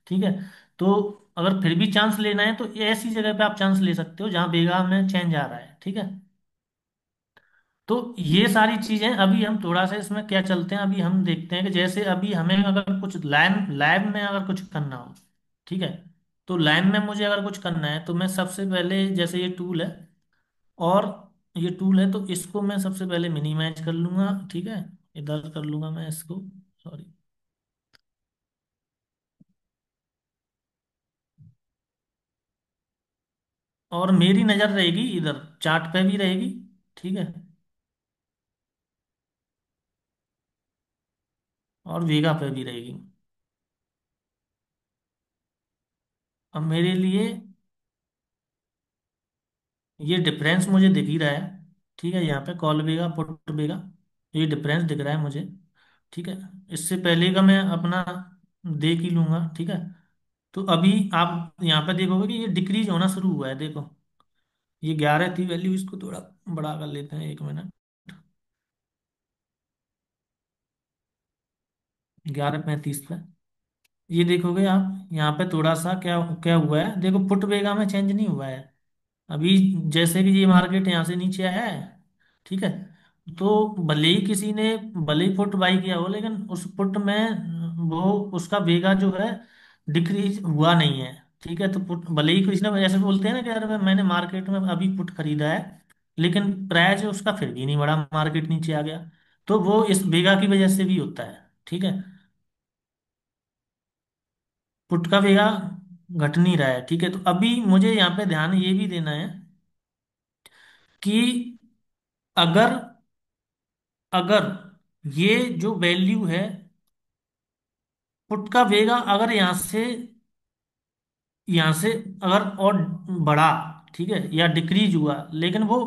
ठीक है, तो अगर फिर भी चांस लेना है तो ऐसी जगह पे आप चांस ले सकते हो जहां बेगा में चेंज आ रहा है। ठीक है, तो ये सारी चीजें अभी हम थोड़ा सा इसमें क्या चलते हैं, अभी हम देखते हैं कि जैसे अभी हमें अगर कुछ लाइन लैब में अगर कुछ करना हो, ठीक है, तो लाइन में मुझे अगर कुछ करना है तो मैं सबसे पहले, जैसे ये टूल है, और ये टूल है, तो इसको मैं सबसे पहले मिनिमाइज कर लूंगा। ठीक है, इधर कर लूंगा मैं इसको, सॉरी। और मेरी नजर रहेगी इधर चार्ट पे भी रहेगी। ठीक है, और वेगा पे भी रहेगी। अब मेरे लिए ये डिफरेंस मुझे दिख ही रहा है। ठीक है, यहाँ पे कॉल बेगा पुट बेगा, ये डिफरेंस दिख रहा है मुझे। ठीक है, इससे पहले का मैं अपना देख ही लूंगा। ठीक है, तो अभी आप यहाँ पे देखोगे कि ये डिक्रीज होना शुरू हुआ है, देखो। ये 11 थी वैल्यू, इसको थोड़ा बड़ा कर लेते हैं, 1 मिनट। 11:35 पे ये देखोगे आप, यहाँ पे थोड़ा सा क्या क्या हुआ है, देखो पुट बेगा में चेंज नहीं हुआ है अभी। जैसे कि ये मार्केट यहाँ से नीचे आया है, ठीक है, तो भले ही किसी ने, भले ही पुट बाई किया हो, लेकिन उस पुट में वो उसका बेगा जो है डिक्रीज हुआ नहीं है। ठीक है, तो पुट भले ही किसी ने ऐसे बोलते हैं ना कि यार मैंने मार्केट में अभी पुट खरीदा है, लेकिन प्राइस उसका फिर भी नहीं बढ़ा, मार्केट नीचे आ गया। तो वो इस बेगा की वजह से भी होता है। ठीक है, पुट का बेगा घट नहीं रहा है। ठीक है, तो अभी मुझे यहाँ पे ध्यान ये भी देना है कि अगर अगर ये जो वैल्यू है, पुट का वेगा अगर यहाँ से अगर और बढ़ा, ठीक है, या डिक्रीज हुआ, लेकिन वो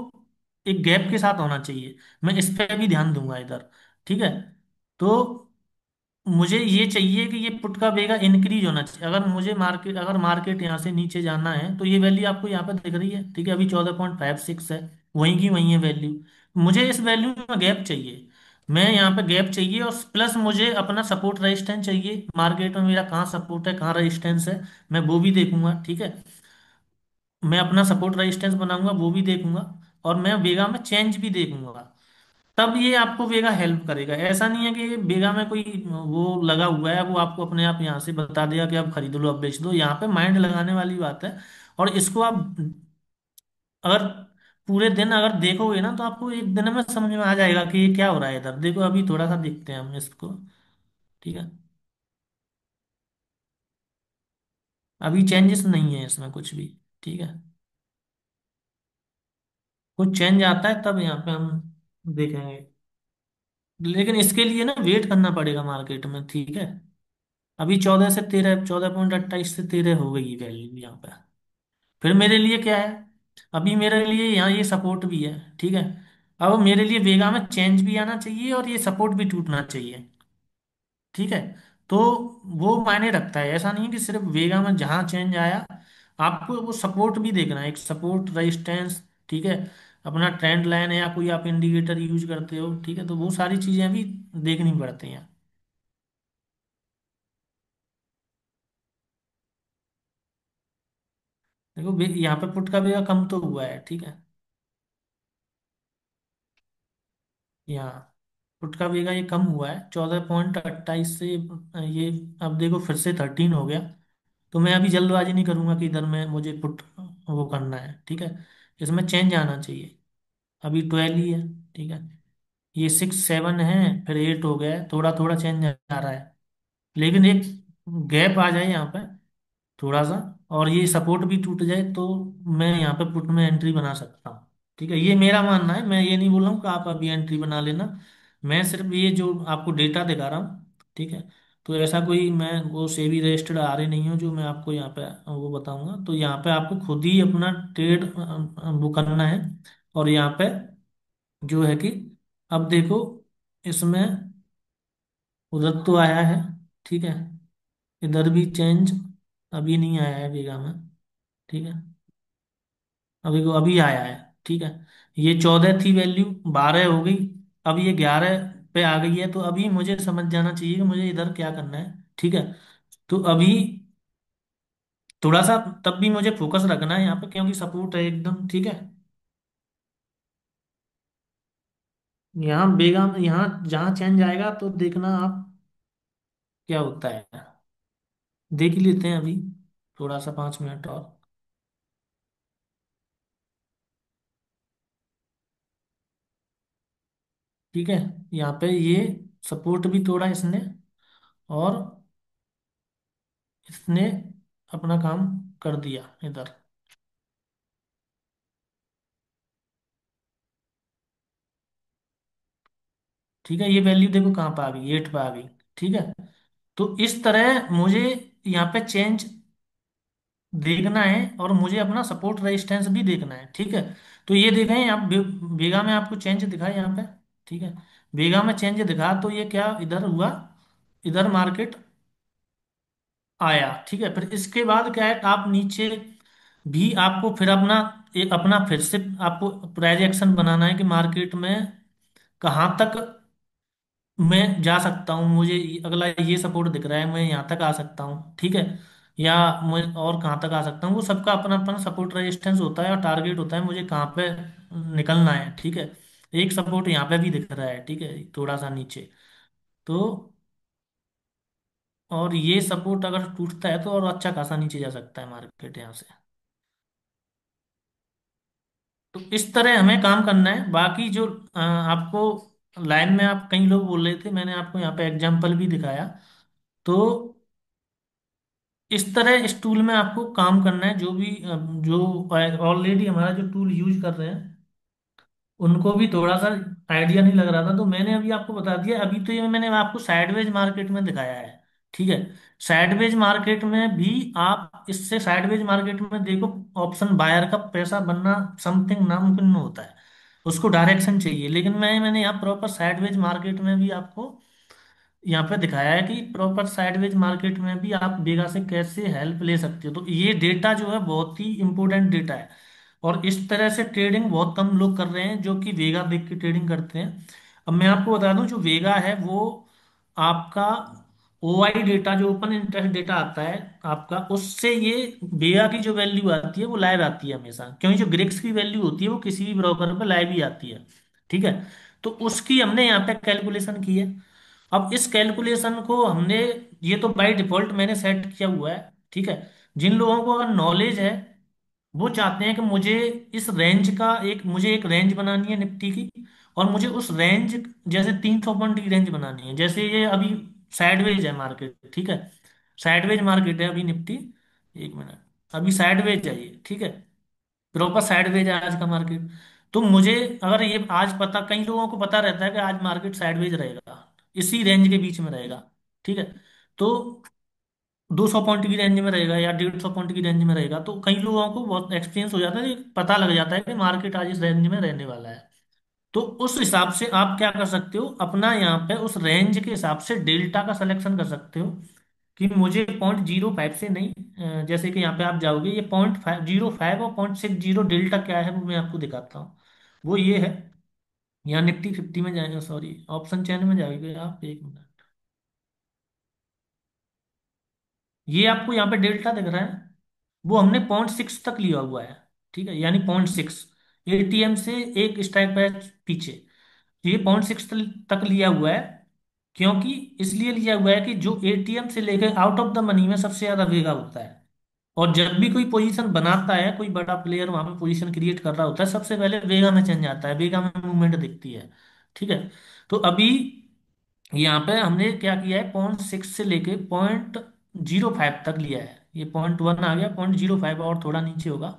एक गैप के साथ होना चाहिए। मैं इस पे भी ध्यान दूंगा इधर। ठीक है, तो मुझे ये चाहिए कि ये पुट का बेगा इंक्रीज होना चाहिए। अगर मार्केट यहाँ से नीचे जाना है, तो ये वैल्यू आपको यहाँ पे दिख रही है, ठीक है, अभी 14.56 है, वहीं की वहीं है वैल्यू। मुझे इस वैल्यू में गैप चाहिए, मैं यहाँ पे गैप चाहिए, और प्लस मुझे अपना सपोर्ट रेजिस्टेंस चाहिए, मार्केट में मेरा कहाँ सपोर्ट है कहाँ रेजिस्टेंस है, मैं वो भी देखूंगा। ठीक है, मैं अपना सपोर्ट रेजिस्टेंस बनाऊंगा, वो भी देखूंगा, और मैं वेगा में चेंज भी देखूंगा। तब ये आपको वेगा हेल्प करेगा। ऐसा नहीं है कि वेगा में कोई वो लगा हुआ है, वो आपको अपने आप यहाँ से बता देगा कि आप खरीद लो, आप बेच दो। यहाँ पे माइंड लगाने वाली बात है। और इसको आप अगर पूरे दिन अगर देखोगे ना, तो आपको एक दिन में समझ में आ जाएगा कि ये क्या हो रहा है इधर। देखो अभी थोड़ा सा देखते हैं हम इसको। ठीक है, अभी चेंजेस नहीं है इसमें कुछ भी। ठीक है, कुछ चेंज आता है तब यहाँ पे हम देखेंगे, लेकिन इसके लिए ना वेट करना पड़ेगा मार्केट में। ठीक है, अभी 14 से 13, 14.28 से 13 हो गई वैल्यू यहाँ पे। फिर मेरे लिए क्या है, अभी मेरे लिए यहाँ ये सपोर्ट भी है। ठीक है, अब मेरे लिए वेगा में चेंज भी आना चाहिए और ये सपोर्ट भी टूटना चाहिए। ठीक है, तो वो मायने रखता है, ऐसा नहीं है कि सिर्फ वेगा में जहाँ चेंज आया, आपको वो सपोर्ट भी देखना है, एक सपोर्ट रेजिस्टेंस। ठीक है, अपना ट्रेंड लाइन है या कोई आप इंडिकेटर यूज करते हो, ठीक है, तो वो सारी चीजें भी देखनी पड़ती हैं। देखो यहाँ पे पुट का बेगा कम तो हुआ है, ठीक है। यहाँ पुट का बेगा ये कम हुआ है 14.28 से, ये अब देखो फिर से 13 हो गया। तो मैं अभी जल्दबाजी नहीं करूंगा कि इधर में मुझे पुट वो करना है, ठीक है। इसमें चेंज आना चाहिए। अभी 12 ही है, ठीक है। ये 6 7 है, फिर 8 हो गया है, थोड़ा थोड़ा चेंज आ रहा है। लेकिन एक गैप आ जाए यहाँ पे थोड़ा सा, और ये सपोर्ट भी टूट जाए, तो मैं यहाँ पे पुट में एंट्री बना सकता हूँ, ठीक है। ये मेरा मानना है, मैं ये नहीं बोल रहा हूँ कि आप अभी एंट्री बना लेना। मैं सिर्फ ये जो आपको डेटा दिखा रहा हूँ, ठीक है। तो ऐसा कोई मैं वो सेबी रजिस्टर्ड आ रही नहीं हूँ जो मैं आपको यहाँ पे वो बताऊंगा। तो यहाँ पे आपको खुद ही अपना ट्रेड वो करना है। और यहाँ पे जो है कि अब देखो, इसमें उधर तो आया है, ठीक है। इधर भी चेंज अभी नहीं आया है बीघा में, ठीक है। अभी को अभी आया है, ठीक है। ये 14 थी वैल्यू, 12 हो गई, अब ये 11 पे आ गई है। तो अभी मुझे समझ जाना चाहिए कि मुझे इधर क्या करना है, ठीक है। तो अभी थोड़ा सा तब भी मुझे फोकस रखना है यहाँ पे, क्योंकि सपोर्ट है एकदम, ठीक है। यहाँ बेगा यहाँ जहाँ चेंज आएगा तो देखना आप क्या होता है। देख ही लेते हैं अभी, थोड़ा सा 5 मिनट और। ठीक है, यहाँ पे ये सपोर्ट भी तोड़ा इसने, और इसने अपना काम कर दिया इधर। ठीक है, ये वैल्यू देखो कहाँ पे आ गई, 8 पे आ गई, ठीक है। तो इस तरह मुझे यहाँ पे चेंज देखना है, और मुझे अपना सपोर्ट रेजिस्टेंस भी देखना है, ठीक है। तो ये देखें आप बीघा में आपको चेंज दिखा है यहाँ पे, ठीक है। बीघा में चेंज दिखा, तो ये क्या इधर हुआ, इधर मार्केट आया, ठीक है। फिर इसके बाद क्या है, आप नीचे भी आपको फिर अपना अपना फिर से आपको प्रोजेक्शन बनाना है कि मार्केट में कहाँ तक मैं जा सकता हूँ। मुझे अगला ये सपोर्ट दिख रहा है, मैं यहाँ तक आ सकता हूँ, ठीक है। या मैं और कहाँ तक आ सकता हूँ, वो सबका अपना अपना सपोर्ट रेजिस्टेंस होता है और टारगेट होता है मुझे कहाँ पे निकलना है, ठीक है। एक सपोर्ट यहाँ पे भी दिख रहा है, ठीक है, थोड़ा सा नीचे। तो और ये सपोर्ट अगर टूटता है तो और अच्छा खासा नीचे जा सकता है मार्केट यहाँ से। तो इस तरह हमें काम करना है। बाकी जो आपको लाइन में आप कई लोग बोल रहे थे, मैंने आपको यहाँ पे एग्जांपल भी दिखाया। तो इस तरह इस टूल में आपको काम करना है। जो भी जो ऑलरेडी हमारा जो टूल यूज कर रहे हैं, उनको भी थोड़ा सा आइडिया नहीं लग रहा था, तो मैंने अभी आपको बता दिया। अभी तो ये मैंने आपको साइडवेज मार्केट में दिखाया है, ठीक है। साइडवेज मार्केट में भी आप इससे साइडवेज मार्केट में देखो, ऑप्शन बायर का पैसा बनना समथिंग नामुमकिन होता है, उसको डायरेक्शन चाहिए। लेकिन मैंने यहाँ प्रॉपर साइडवेज मार्केट में भी आपको यहाँ पे दिखाया है कि प्रॉपर साइडवेज मार्केट में भी आप बेगा से कैसे हेल्प ले सकते हो। तो ये डेटा जो है बहुत ही इंपॉर्टेंट डेटा है, और इस तरह से ट्रेडिंग बहुत कम लोग कर रहे हैं जो कि वेगा देख के ट्रेडिंग करते हैं। अब मैं आपको बता दूं, जो वेगा है वो आपका ओआई डेटा, जो ओपन इंटरेस्ट डेटा आता है आपका, उससे ये वेगा की जो वैल्यू आती है वो लाइव आती है हमेशा, क्योंकि जो ग्रिक्स की वैल्यू होती है वो किसी भी ब्रोकर पर लाइव ही आती है, ठीक है। तो उसकी हमने यहाँ पे कैलकुलेशन की है। अब इस कैलकुलेशन को हमने, ये तो बाय डिफॉल्ट मैंने सेट किया हुआ है, ठीक है। जिन लोगों को अगर नॉलेज है, वो चाहते हैं कि मुझे इस रेंज का एक मुझे एक रेंज बनानी है निफ्टी की, और मुझे उस रेंज, जैसे 300 पॉइंट की रेंज बनानी है। जैसे ये अभी साइडवेज है मार्केट, ठीक है। साइडवेज मार्केट है अभी निफ्टी, एक मिनट, अभी साइडवेज है ये, ठीक है। प्रॉपर साइडवेज है आज का मार्केट। तो मुझे अगर ये आज पता, कई लोगों को पता रहता है कि आज मार्केट साइडवेज रहेगा, इसी रेंज के बीच में रहेगा, ठीक है। तो 200 पॉइंट की रेंज में रहेगा या 150 पॉइंट की रेंज में रहेगा, तो कई लोगों को बहुत एक्सपीरियंस हो जाता है कि पता लग जाता है कि मार्केट आज इस रेंज में रहने वाला है। तो उस हिसाब से आप क्या कर सकते हो, अपना यहाँ पे उस रेंज के हिसाब से डेल्टा का सिलेक्शन कर सकते हो कि मुझे 0.05 से नहीं, जैसे कि यहाँ पे आप जाओगे, ये 0.505 और 0.60 डेल्टा क्या है वो मैं आपको दिखाता हूँ। वो ये है, यहाँ निफ्टी 50 में जाएंगे, सॉरी ऑप्शन चैन में जाएंगे आप, एक मिनट। ये आपको यहाँ पे डेल्टा दिख रहा है, वो हमने 0.6 तक लिया हुआ है। ठीक है, यानी 0.6 एटीएम से एक स्ट्राइक प्राइस पीछे, ये 0.6 तक लिया हुआ है। क्योंकि इसलिए लिया हुआ है कि जो एटीएम से लेकर आउट ऑफ द मनी में सबसे ज्यादा वेगा होता है। और जब भी कोई पोजीशन बनाता है, कोई बड़ा प्लेयर वहां पे पोजीशन क्रिएट कर रहा होता है, सबसे पहले वेगा में चेंज आता है, वेगा में मूवमेंट दिखती है। ठीक है। तो अभी यहाँ पे हमने क्या किया है, 0.6 से लेके 0.05 तक लिया है। ये 0.1 आ गया, 0.05 और थोड़ा नीचे होगा।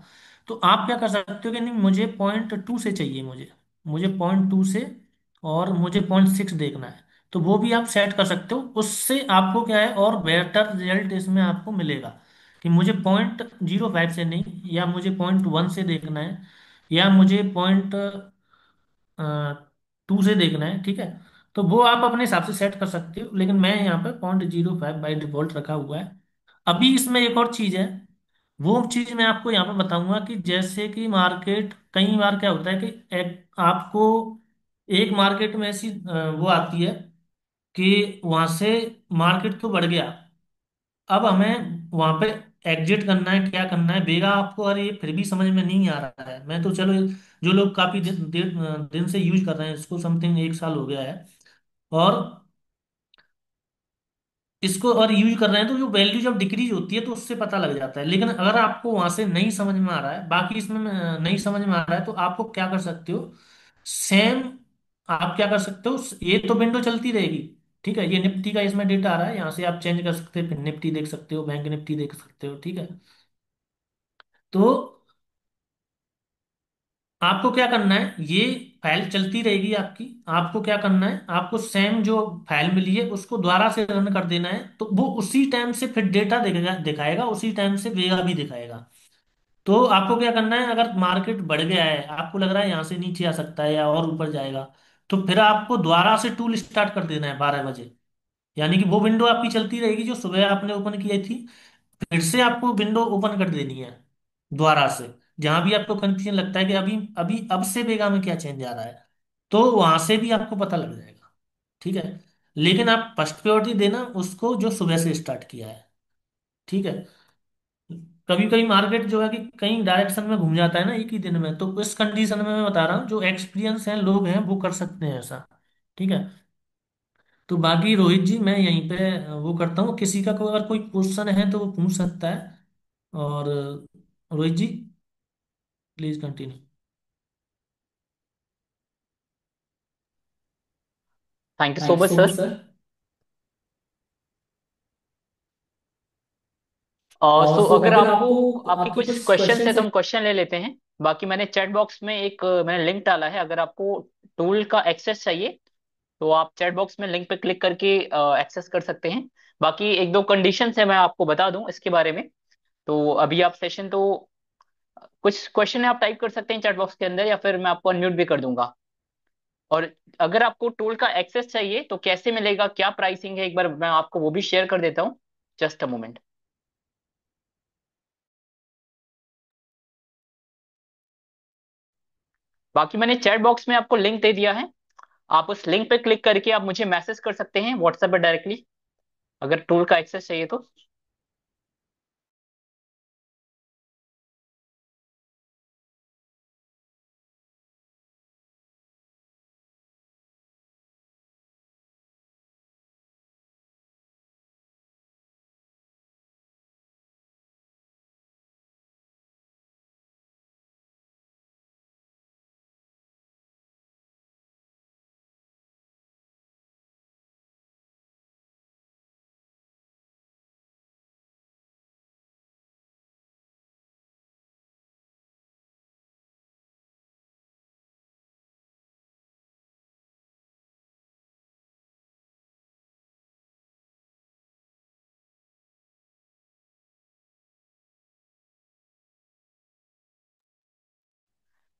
तो आप क्या कर सकते हो कि नहीं, मुझे 0.2 से चाहिए, मुझे मुझे 0.2 से, और मुझे 0.6 देखना है। तो वो भी आप सेट कर सकते हो, उससे आपको क्या है और बेटर रिजल्ट इसमें आपको मिलेगा। कि मुझे 0.05 से नहीं, या मुझे 0.1 से देखना है, या मुझे 0.2 से देखना है। ठीक है। तो वो आप अपने हिसाब से सेट कर सकते हो, लेकिन मैं यहाँ पे 0.05 बाई डिफॉल्ट रखा हुआ है। अभी इसमें एक और चीज है, वो चीज मैं आपको यहाँ पे बताऊंगा कि जैसे कि मार्केट कई बार क्या होता है कि आपको एक मार्केट में ऐसी वो आती है कि वहां से मार्केट तो बढ़ गया, अब हमें वहां पे एग्जिट करना है, क्या करना है बेगा आपको, और ये फिर भी समझ में नहीं आ रहा है। मैं तो चलो, जो लोग काफी दिन से यूज कर रहे हैं इसको, समथिंग 1 साल हो गया है, और इसको और यूज कर रहे हैं, तो जो वैल्यू जब डिक्रीज होती है तो उससे पता लग जाता है। लेकिन अगर आपको वहां से नहीं समझ में आ रहा है, बाकी इसमें नहीं समझ में आ रहा है, तो आपको क्या कर सकते हो, सेम आप क्या कर सकते हो, ये तो विंडो चलती रहेगी। ठीक है, ये निफ्टी का इसमें डेटा आ रहा है, यहाँ से आप चेंज कर सकते हो, फिर निफ्टी देख सकते हो, बैंक निफ्टी देख सकते हो। ठीक है। तो आपको क्या करना है, ये फाइल चलती रहेगी आपकी, आपको क्या करना है, आपको सेम जो फाइल मिली है उसको दोबारा से रन कर देना है, तो वो उसी टाइम से फिर डेटा दिखाएगा दिखाएगा, उसी टाइम से वेगा भी दिखाएगा। तो आपको क्या करना है, अगर मार्केट बढ़ गया है, आपको लग रहा है यहाँ से नीचे आ सकता है या और ऊपर जाएगा, तो फिर आपको दोबारा से टूल स्टार्ट कर देना है 12 बजे। यानी कि वो विंडो आपकी चलती रहेगी जो सुबह आपने ओपन की थी, फिर से आपको विंडो ओपन कर देनी है दोबारा से। जहां भी आपको कंफ्यूजन लगता है कि अभी अभी अब से बेगा में क्या चेंज आ रहा है, तो वहां से भी आपको पता लग जाएगा। ठीक है। लेकिन आप फर्स्ट प्रायोरिटी देना उसको जो सुबह से स्टार्ट किया है। ठीक है। कभी कभी मार्केट जो है कि कई डायरेक्शन में घूम जाता है ना एक ही दिन में, तो इस कंडीशन में मैं बता रहा हूँ, जो एक्सपीरियंस है लोग हैं वो कर सकते हैं ऐसा। ठीक है। तो बाकी रोहित जी, मैं यहीं पे वो करता हूँ, किसी का कोई अगर कोई क्वेश्चन है तो वो पूछ सकता है। और Rohit ji, please continue. Thank you so thank much so much sir. Sir. So so अगर अगर आपको आपको आपके आपके कुछ कुछ क्वेश्चन है क्वेश्चन तो है। हम क्वेश्चन ले लेते हैं। बाकी मैंने चैट बॉक्स में एक मैंने लिंक डाला है, अगर आपको टूल का एक्सेस चाहिए तो आप चैट बॉक्स में लिंक पे क्लिक करके एक्सेस कर सकते हैं। बाकी एक दो कंडीशंस है, मैं आपको बता दूं इसके बारे में। तो अभी आप सेशन तो कुछ क्वेश्चन है आप टाइप कर सकते हैं चैट बॉक्स के अंदर, या फिर मैं आपको अनम्यूट भी कर दूंगा। और अगर आपको टूल का एक्सेस चाहिए तो कैसे मिलेगा, क्या प्राइसिंग है, एक बार मैं आपको वो भी शेयर कर देता हूँ। Just a moment. बाकी मैंने चैट बॉक्स में आपको लिंक दे दिया है, आप उस लिंक पे क्लिक करके आप मुझे मैसेज कर सकते हैं व्हाट्सएप पे डायरेक्टली, अगर टूल का एक्सेस चाहिए तो।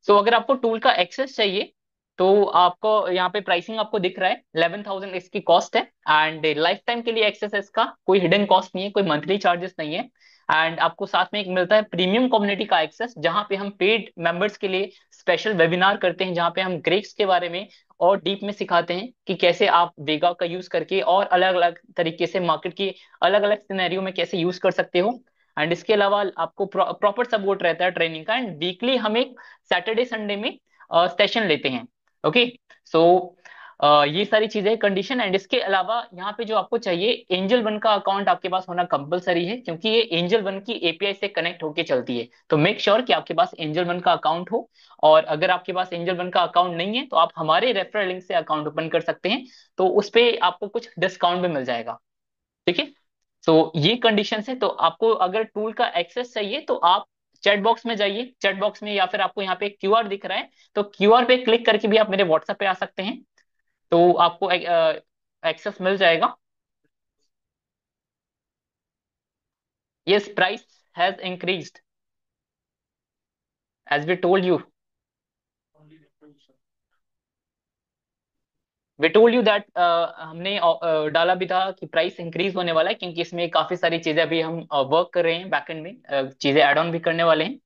सो अगर आपको टूल का एक्सेस चाहिए तो आपको यहाँ पे प्राइसिंग आपको दिख रहा है, 11,000 इसकी कॉस्ट है। एंड लाइफ टाइम के लिए एक्सेस है इसका, कोई हिडन कॉस्ट नहीं है, कोई मंथली चार्जेस नहीं है। एंड आपको साथ में एक मिलता है प्रीमियम कम्युनिटी का एक्सेस, जहाँ पे हम पेड मेंबर्स के लिए स्पेशल वेबिनार करते हैं, जहाँ पे हम ग्रेक्स के बारे में और डीप में सिखाते हैं कि कैसे आप वेगा का यूज करके और अलग अलग तरीके से मार्केट की अलग अलग सिनेरियो में कैसे यूज कर सकते हो। एंड इसके अलावा आपको प्रॉपर सपोर्ट रहता है ट्रेनिंग का। एंड वीकली हम एक सैटरडे संडे में सेशन लेते हैं। ओके। सो ये सारी चीजें कंडीशन। एंड इसके अलावा यहाँ पे जो आपको चाहिए, एंजल वन का अकाउंट आपके पास होना कंपलसरी है, क्योंकि ये एंजल वन की एपीआई से कनेक्ट होके चलती है। तो मेक श्योर कि आपके पास एंजल वन का अकाउंट हो। और अगर आपके पास एंजल वन का अकाउंट नहीं है तो आप हमारे रेफरल लिंक से अकाउंट ओपन कर सकते हैं। तो उस पे आपको कुछ डिस्काउंट भी मिल जाएगा। ठीक है। तो ये कंडीशन है। तो आपको अगर टूल का एक्सेस चाहिए तो आप चैट बॉक्स में जाइए, चैट बॉक्स में, या फिर आपको यहाँ पे क्यूआर दिख रहा है, तो क्यूआर पे क्लिक करके भी आप मेरे व्हाट्सएप पे आ सकते हैं। तो आपको एक्सेस मिल जाएगा। Yes, price has increased as we told you. We told you that, हमने डाला भी था कि प्राइस इंक्रीज होने वाला है, क्योंकि इसमें काफी सारी चीजें अभी हम वर्क कर रहे हैं बैकएंड में, चीजें ऐड ऑन भी करने वाले हैं।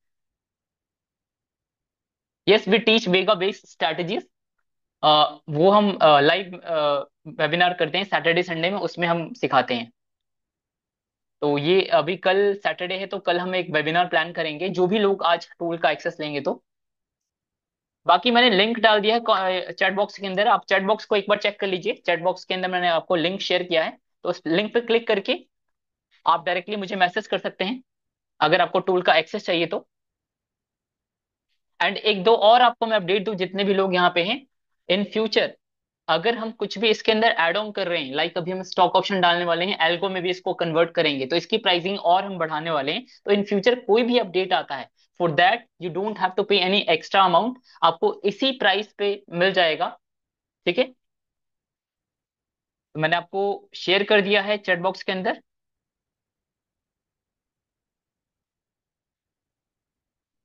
Yes, we teach vega based strategies. वो हम लाइव वेबिनार करते हैं सैटरडे संडे में, उसमें हम सिखाते हैं। तो ये अभी कल सैटरडे है, तो कल हम एक वेबिनार प्लान करेंगे, जो भी लोग आज टूल का एक्सेस लेंगे तो। बाकी मैंने लिंक डाल दिया है चैट बॉक्स के अंदर, आप चैट बॉक्स को एक बार चेक कर लीजिए। चैट बॉक्स के अंदर मैंने आपको लिंक शेयर किया है, तो उस लिंक पे क्लिक करके आप डायरेक्टली मुझे मैसेज कर सकते हैं अगर आपको टूल का एक्सेस चाहिए तो। एंड एक दो और आपको मैं अपडेट दूं, जितने भी लोग यहाँ पे हैं, इन फ्यूचर अगर हम कुछ भी इसके अंदर एड ऑन कर रहे हैं, लाइक अभी हम स्टॉक ऑप्शन डालने वाले हैं, एल्गो में भी इसको कन्वर्ट करेंगे, तो इसकी प्राइसिंग और हम बढ़ाने वाले हैं। तो इन फ्यूचर कोई भी अपडेट आता है, for that you don't have to pay any extra amount, आपको इसी प्राइस पे मिल जाएगा। ठीक है। तो मैंने आपको शेयर कर दिया है चैट बॉक्स के अंदर।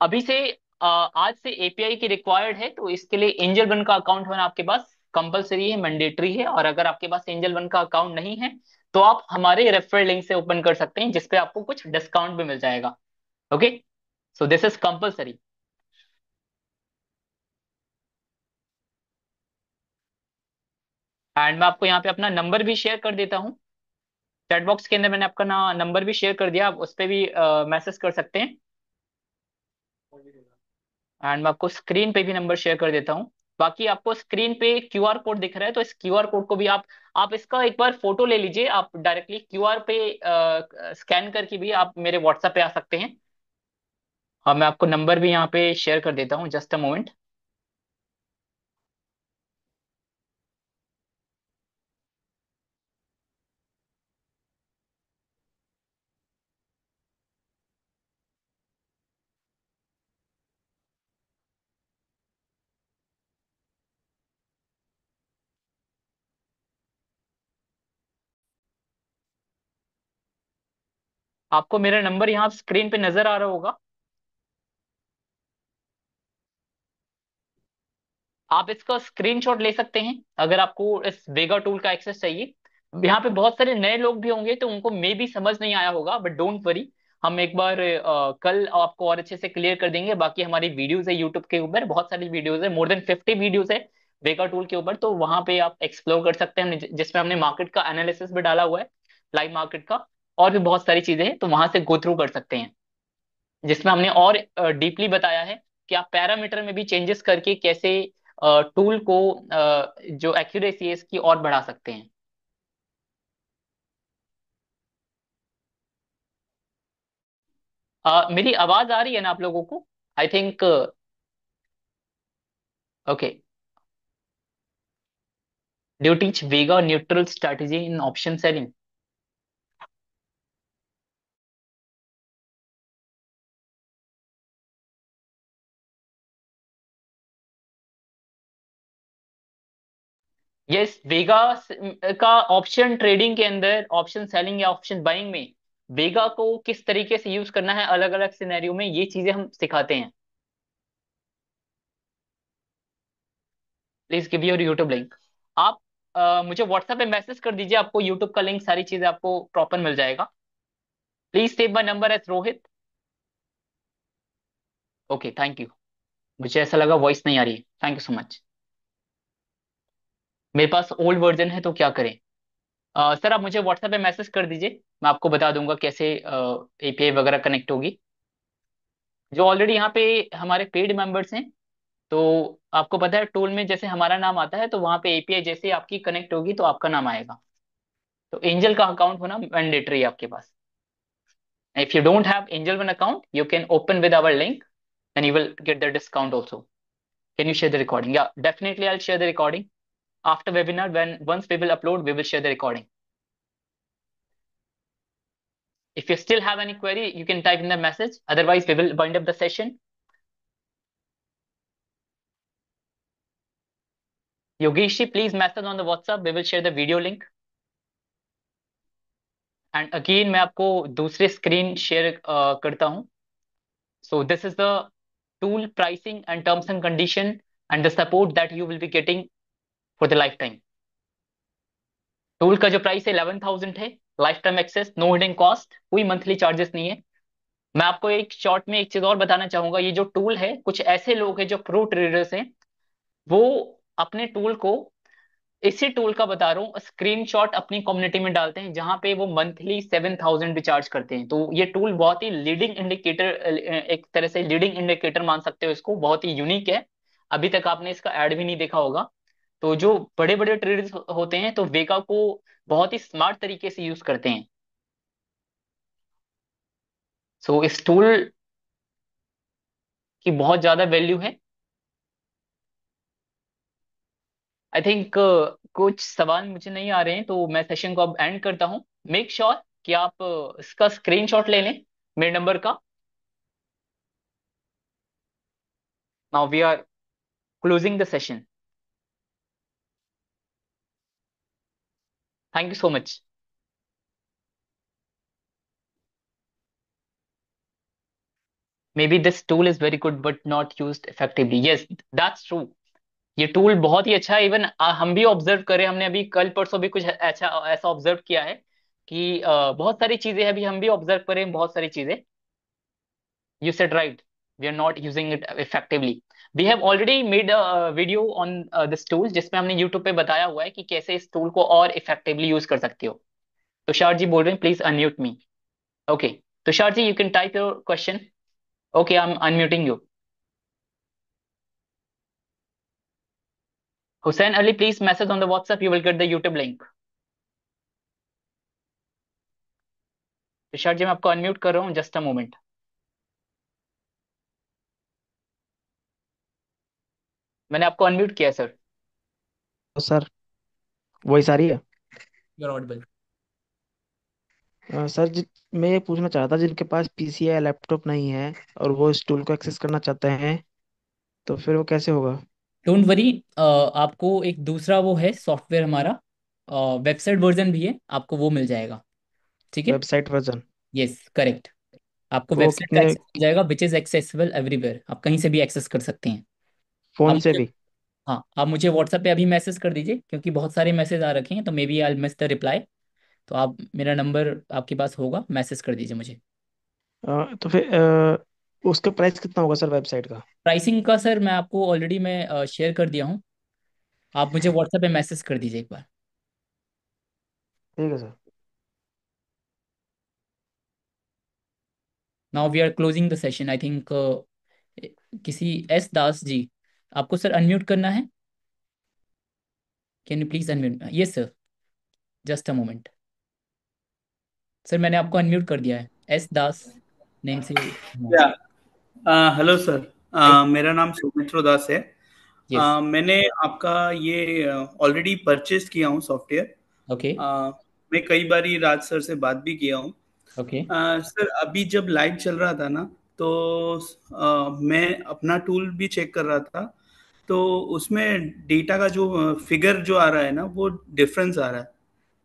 अभी से आज से एपीआई की रिक्वायर्ड है, तो इसके लिए एंजल वन का अकाउंट होना आपके पास कंपलसरी है, मैंडेटरी है। और अगर आपके पास एंजल वन का अकाउंट नहीं है तो आप हमारे रेफरल लिंक से ओपन कर सकते हैं, जिसपे आपको कुछ डिस्काउंट भी मिल जाएगा। Okay. So this is compulsory. And मैं आपको यहाँ पे अपना नंबर भी शेयर कर देता हूँ। चैट बॉक्स के अंदर मैंने आपका नंबर भी शेयर कर दिया, आप उस पर भी मैसेज कर सकते हैं। एंड मैं आपको स्क्रीन पे भी नंबर शेयर कर देता हूँ। बाकी आपको स्क्रीन पे क्यूआर कोड दिख रहा है, तो इस क्यूआर कोड को भी आप इसका एक बार फोटो ले लीजिए। आप डायरेक्टली क्यूआर पे स्कैन करके भी आप मेरे व्हाट्सएप पे आ सकते हैं। और मैं आपको नंबर भी यहाँ पे शेयर कर देता हूँ, जस्ट अ मोमेंट। आपको मेरा नंबर यहाँ स्क्रीन पे नजर आ रहा होगा। आप इसका स्क्रीनशॉट ले सकते हैं अगर आपको इस वेगा टूल का एक्सेस चाहिए। यहाँ पे बहुत सारे नए लोग भी होंगे, तो उनको मे भी समझ नहीं आया होगा, बट डोंट वरी, हम एक बार कल आपको और अच्छे से क्लियर कर देंगे। बाकी हमारी वीडियोस है यूट्यूब के ऊपर, बहुत सारी वीडियोस है, मोर देन 50 वीडियोस है वेगा टूल के ऊपर, तो वहां पे आप एक्सप्लोर कर सकते हैं, जिसमें हमने मार्केट का एनालिसिस भी डाला हुआ है, लाइव मार्केट का। और भी बहुत सारी चीजें हैं, तो वहां से गो थ्रू कर सकते हैं, जिसमें हमने और डीपली बताया है कि आप पैरामीटर में भी चेंजेस करके कैसे टूल को जो एक्यूरेसी है इसकी और बढ़ा सकते हैं। मेरी आवाज आ रही है ना आप लोगों को? I think. Okay. Do teach vega neutral strategy in option selling? Yes, vega का ऑप्शन ट्रेडिंग के अंदर, ऑप्शन सेलिंग या ऑप्शन बाइंग में वेगा को किस तरीके से यूज करना है अलग अलग सिनेरियो में, ये चीजें हम सिखाते हैं। Please give your YouTube link. आप मुझे व्हाट्सएप पे मैसेज कर दीजिए, आपको यूट्यूब का लिंक, सारी चीजें आपको प्रॉपर मिल जाएगा। Please save my number as Rohit. Okay, thank you. मुझे ऐसा लगा वॉइस नहीं आ रही है, थैंक यू सो मच। मेरे पास ओल्ड वर्जन है, तो क्या करें। सर आप मुझे व्हाट्सएप पे मैसेज कर दीजिए, मैं आपको बता दूंगा कैसे एपीआई वगैरह कनेक्ट होगी। जो ऑलरेडी यहाँ पे हमारे पेड मेंबर्स हैं, तो आपको पता है टूल में जैसे हमारा नाम आता है तो वहाँ पे एपीआई जैसे आपकी कनेक्ट होगी तो आपका नाम आएगा। तो एंजल का अकाउंट होना मैंडेटरी है आपके पास। If you don't have Angel One account you can open with our link and you will get the discount also. Can you share the recording? Yeah definitely I will share the recording after webinar. When once we will upload we will share the recording. If you still have any query you can type in the message, otherwise we will wind up the session. Yogesh ji, please message on the WhatsApp, we will share the video link. And again मैं आपको दूसरे screen share करता हूं. So this is the tool pricing and terms and condition and the support that you will be getting for the lifetime. Tool का जो price है 11,000 है, lifetime access, no hidden cost, कोई monthly charges नहीं है। मैं आपको एक शॉर्ट में एक चीज और बताना चाहूंगा, ये जो टूल है कुछ ऐसे लोग हैं जो प्रो ट्रेडर्स हैं, वो अपने टूल को, इसी टूल का बता रहा हूँ, स्क्रीनशॉट अपनी कम्युनिटी में डालते हैं जहां पे वो मंथली 7,000 भी चार्ज करते हैं। तो ये टूल बहुत ही लीडिंग इंडिकेटर, एक तरह से लीडिंग इंडिकेटर मान सकते हो इसको, बहुत ही यूनिक है। अभी तक आपने इसका ऐड भी नहीं देखा होगा। तो जो बड़े बड़े ट्रेडर्स होते हैं तो वेगा को बहुत ही स्मार्ट तरीके से यूज करते हैं। सो इस टूल की बहुत ज्यादा वैल्यू है। आई थिंक कुछ सवाल मुझे नहीं आ रहे हैं तो मैं सेशन को अब एंड करता हूं। मेक श्योर कि आप इसका स्क्रीनशॉट ले लें मेरे नंबर का। Now we are closing the session. Thank you so much. Maybe this tool is very good but not used effectively. Yes, that's true. ये टूल बहुत ही अच्छा है। इवन हम भी ऑब्जर्व करें, हमने अभी कल परसों भी कुछ अच्छा ऐसा ऑब्जर्व किया है कि बहुत सारी चीजें अभी हम भी ऑब्जर्व करें, बहुत सारी चीजें। You said right. We are not using it effectively. We have already made a video on this tool जिसमें हमने YouTube पे बताया हुआ है कि कैसे इस टूल को और इफेक्टिवली यूज कर सकते हो। तुषार जी बोल रहे हैं please unmute me. Okay, Tushar ji you can type your question. Okay, I am unmuting you. Hussein Ali, please message on the WhatsApp. You will get the YouTube link. Tushar ji मैं आपको अनम्यूट कर रहा हूँ, जस्ट अ मोमेंट। मैंने आपको unmute किया sir. तो sir वही सारी है। You are Audible. सर मैं ये पूछना चाहता जिनके पास पीसी या लैपटॉप नहीं है और वो इस टूल को एक्सेस करना चाहते हैं तो फिर वो कैसे होगा। डोंट वरी, आपको एक दूसरा वो है सॉफ्टवेयर हमारा, वेबसाइट वर्जन भी है, आपको वो मिल जाएगा। ठीक है। Website version. Yes correct. आपको तो वो वेबसाइट का कितने एक्सेस मिल जाएगा विच इज एक्सेसिबल एवरीवेयर, आप कहीं से भी एक्सेस कर सकते हैं। आप फोन से मुझे, भी। हाँ आप मुझे व्हाट्सएप पे अभी मैसेज कर दीजिए क्योंकि बहुत सारे मैसेज आ रखे हैं तो maybe I miss the reply. तो आप, मेरा नंबर आपके पास होगा, मैसेज कर दीजिए मुझे। तो फिर उसका प्राइस कितना होगा सर वेबसाइट का। प्राइसिंग का सर मैं आपको ऑलरेडी मैं शेयर कर दिया हूँ। आप मुझे व्हाट्सएप पे मैसेज कर दीजिए एक बार। ठीक है sir. Now we are closing the session I think. किसी एस दास जी, आपको सर अनम्यूट करना है। Can you please unmute? Yes sir, just a moment. Sir मैंने आपको अनम्यूट कर दिया है, एस दास नेम से। या हेलो सर। मेरा नाम सौमित्र दास है। यस। मैंने आपका ये ऑलरेडी परचेज किया हूँ सॉफ्टवेयर। ओके। मैं कई बारी राज सर से बात भी किया हूँ। ओके। सर अभी जब लाइव चल रहा था ना तो मैं अपना टूल भी चेक कर रहा था तो उसमें डेटा का जो फिगर जो आ रहा है ना वो डिफरेंस आ रहा है।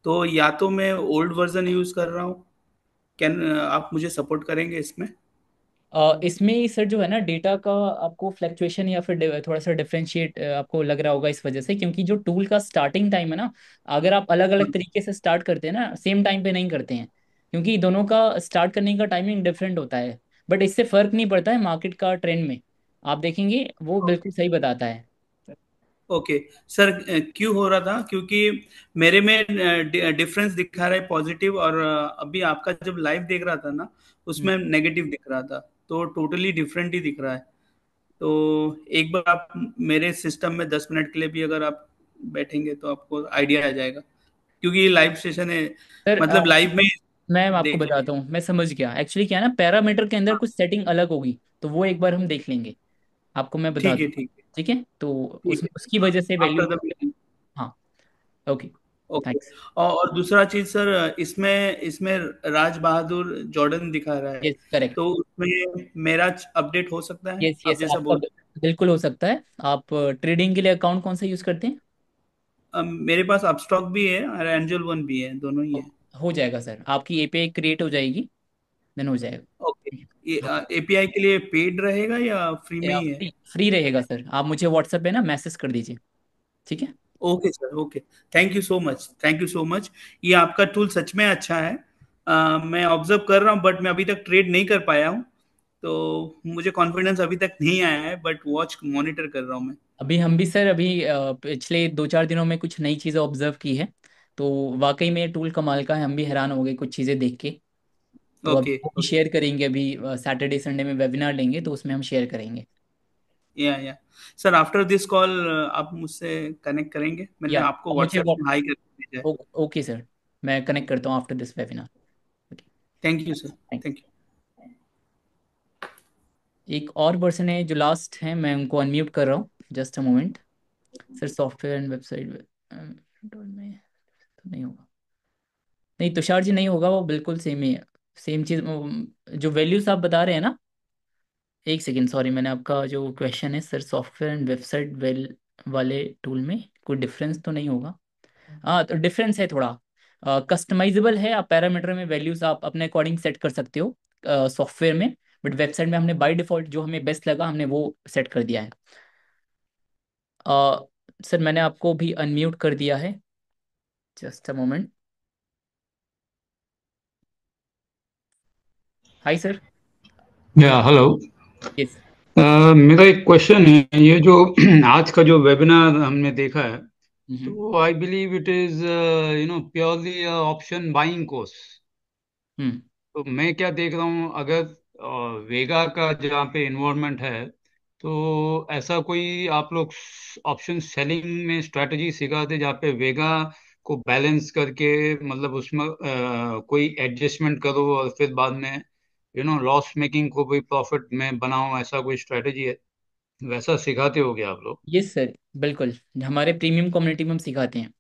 तो या तो मैं ओल्ड वर्जन यूज कर रहा हूँ। कैन आप मुझे सपोर्ट करेंगे इसमें? इसमें सर जो है ना डेटा का आपको फ्लैक्चुएशन या फिर थोड़ा सा डिफरेंशिएट आपको लग रहा होगा इस वजह से, क्योंकि जो टूल का स्टार्टिंग टाइम है ना, अगर आप अलग अलग तरीके से स्टार्ट करते हैं ना, सेम टाइम पे नहीं करते हैं, क्योंकि दोनों का स्टार्ट करने का टाइमिंग डिफरेंट होता है। बट इससे फर्क नहीं पड़ता है मार्केट का ट्रेंड में। आप देखेंगे वो बिल्कुल सही बताता है। ओके सर, क्यों हो रहा था? क्योंकि मेरे में डिफरेंस दिखा रहा है पॉजिटिव, और अभी आपका जब लाइव देख रहा था ना, हम्म। उसमें नेगेटिव दिख रहा था। तो टोटली डिफरेंट ही दिख रहा है। तो एक बार आप मेरे सिस्टम में 10 मिनट के लिए भी अगर आप बैठेंगे तो आपको आइडिया आ जाएगा, क्योंकि ये लाइव सेशन है, सर मतलब लाइव में मैं आपको देख बताता लेंगे। हूँ, मैं समझ गया। एक्चुअली क्या है ना, पैरामीटर के अंदर हाँ, कुछ सेटिंग अलग होगी, तो वो एक बार हम देख लेंगे, आपको मैं बता ठीक है, दूंगा। ठीक है, ठीक है, तो ठीक है। उसकी वजह से वैल्यू। After the meeting. हाँ। ओके। ओके। थैंक्स। और दूसरा चीज सर, इसमें इसमें राज बहादुर जॉर्डन दिखा रहा है, यस, करेक्ट। तो उसमें मेरा अपडेट हो सकता है, यस आप यस, जैसा आपका बोल रहे बिल्कुल हो सकता है। आप ट्रेडिंग के लिए अकाउंट कौन सा यूज करते हैं? हैं। मेरे पास अपस्टॉक भी है और एंजल वन भी है, दोनों ही है। हो जाएगा सर, आपकी एपीआई क्रिएट हो जाएगी, देन हो जाएगा। ओके। ये हाँ। एपीआई के लिए पेड रहेगा या फ्री में ही है? फ्री फ्री रहेगा सर, आप मुझे व्हाट्सएप पे ना मैसेज कर दीजिए। ठीक है। Okay sir, okay. Thank you so much, thank you so much. ये आपका टूल सच में अच्छा है। मैं ऑब्जर्व कर रहा हूँ, बट मैं अभी तक ट्रेड नहीं कर पाया हूँ, तो मुझे कॉन्फिडेंस अभी तक नहीं आया है, बट वॉच मॉनिटर कर रहा हूँ मैं। अभी हम भी सर, अभी पिछले 2-4 दिनों में कुछ नई चीज़ें ऑब्जर्व की है, तो वाकई में टूल कमाल का है। हम भी हैरान हो गए कुछ चीज़ें देख के। तो अभी ओके, वो भी ओके। शेयर करेंगे, अभी सैटरडे संडे में वेबिनार लेंगे, तो उसमें हम शेयर करेंगे। या सर, आफ्टर दिस कॉल आप मुझसे कनेक्ट करेंगे? मैंने या आपको अब मुझे व्हाट्सएप में हाई कर भेजा है। ओके सर, मैं कनेक्ट करता हूँ after this webinar. Thank you sir. Thank. Thank you. एक और पर्सन है जो लास्ट है, मैं उनको अनम्यूट कर रहा हूँ, just a moment. Sir software and website में तो नहीं होगा। नहीं, तुषार जी नहीं होगा, वो बिल्कुल सेम ही है। सेम चीज़ जो वैल्यूज आप बता रहे हैं ना। एक सेकेंड, सॉरी, मैंने आपका जो क्वेश्चन है sir, software and website well वाले टूल में कोई डिफरेंस तो नहीं होगा? हाँ, तो डिफरेंस है थोड़ा। कस्टमाइजेबल है, आप पैरामीटर में वैल्यूज आप अपने अकॉर्डिंग सेट कर सकते हो सॉफ्टवेयर में। बट वेबसाइट में हमने बाय डिफॉल्ट जो हमें बेस्ट लगा, हमने वो सेट कर दिया है। सर मैंने आपको भी अनम्यूट कर दिया है, just a moment. Hi sir. या हेलो। यस। मेरा एक क्वेश्चन है, ये जो आज का जो वेबिनार हमने देखा है, हम्म। तो I believe it is purely option buying course. हम्म। तो मैं क्या देख रहा हूँ, अगर वेगा का जहाँ पे इन्वॉल्वमेंट है, तो ऐसा कोई आप लोग ऑप्शन सेलिंग में स्ट्रेटजी सिखाते जहाँ पे वेगा को बैलेंस करके, मतलब उसमें कोई एडजस्टमेंट करो और फिर बाद में लॉस मेकिंग को भी प्रॉफिट में बनाओ, ऐसा कोई स्ट्रेटजी है? वैसा सिखाते हो क्या आप लोग? यस सर, बिल्कुल। हमारे प्रीमियम कम्युनिटी में हम सिखाते हैं,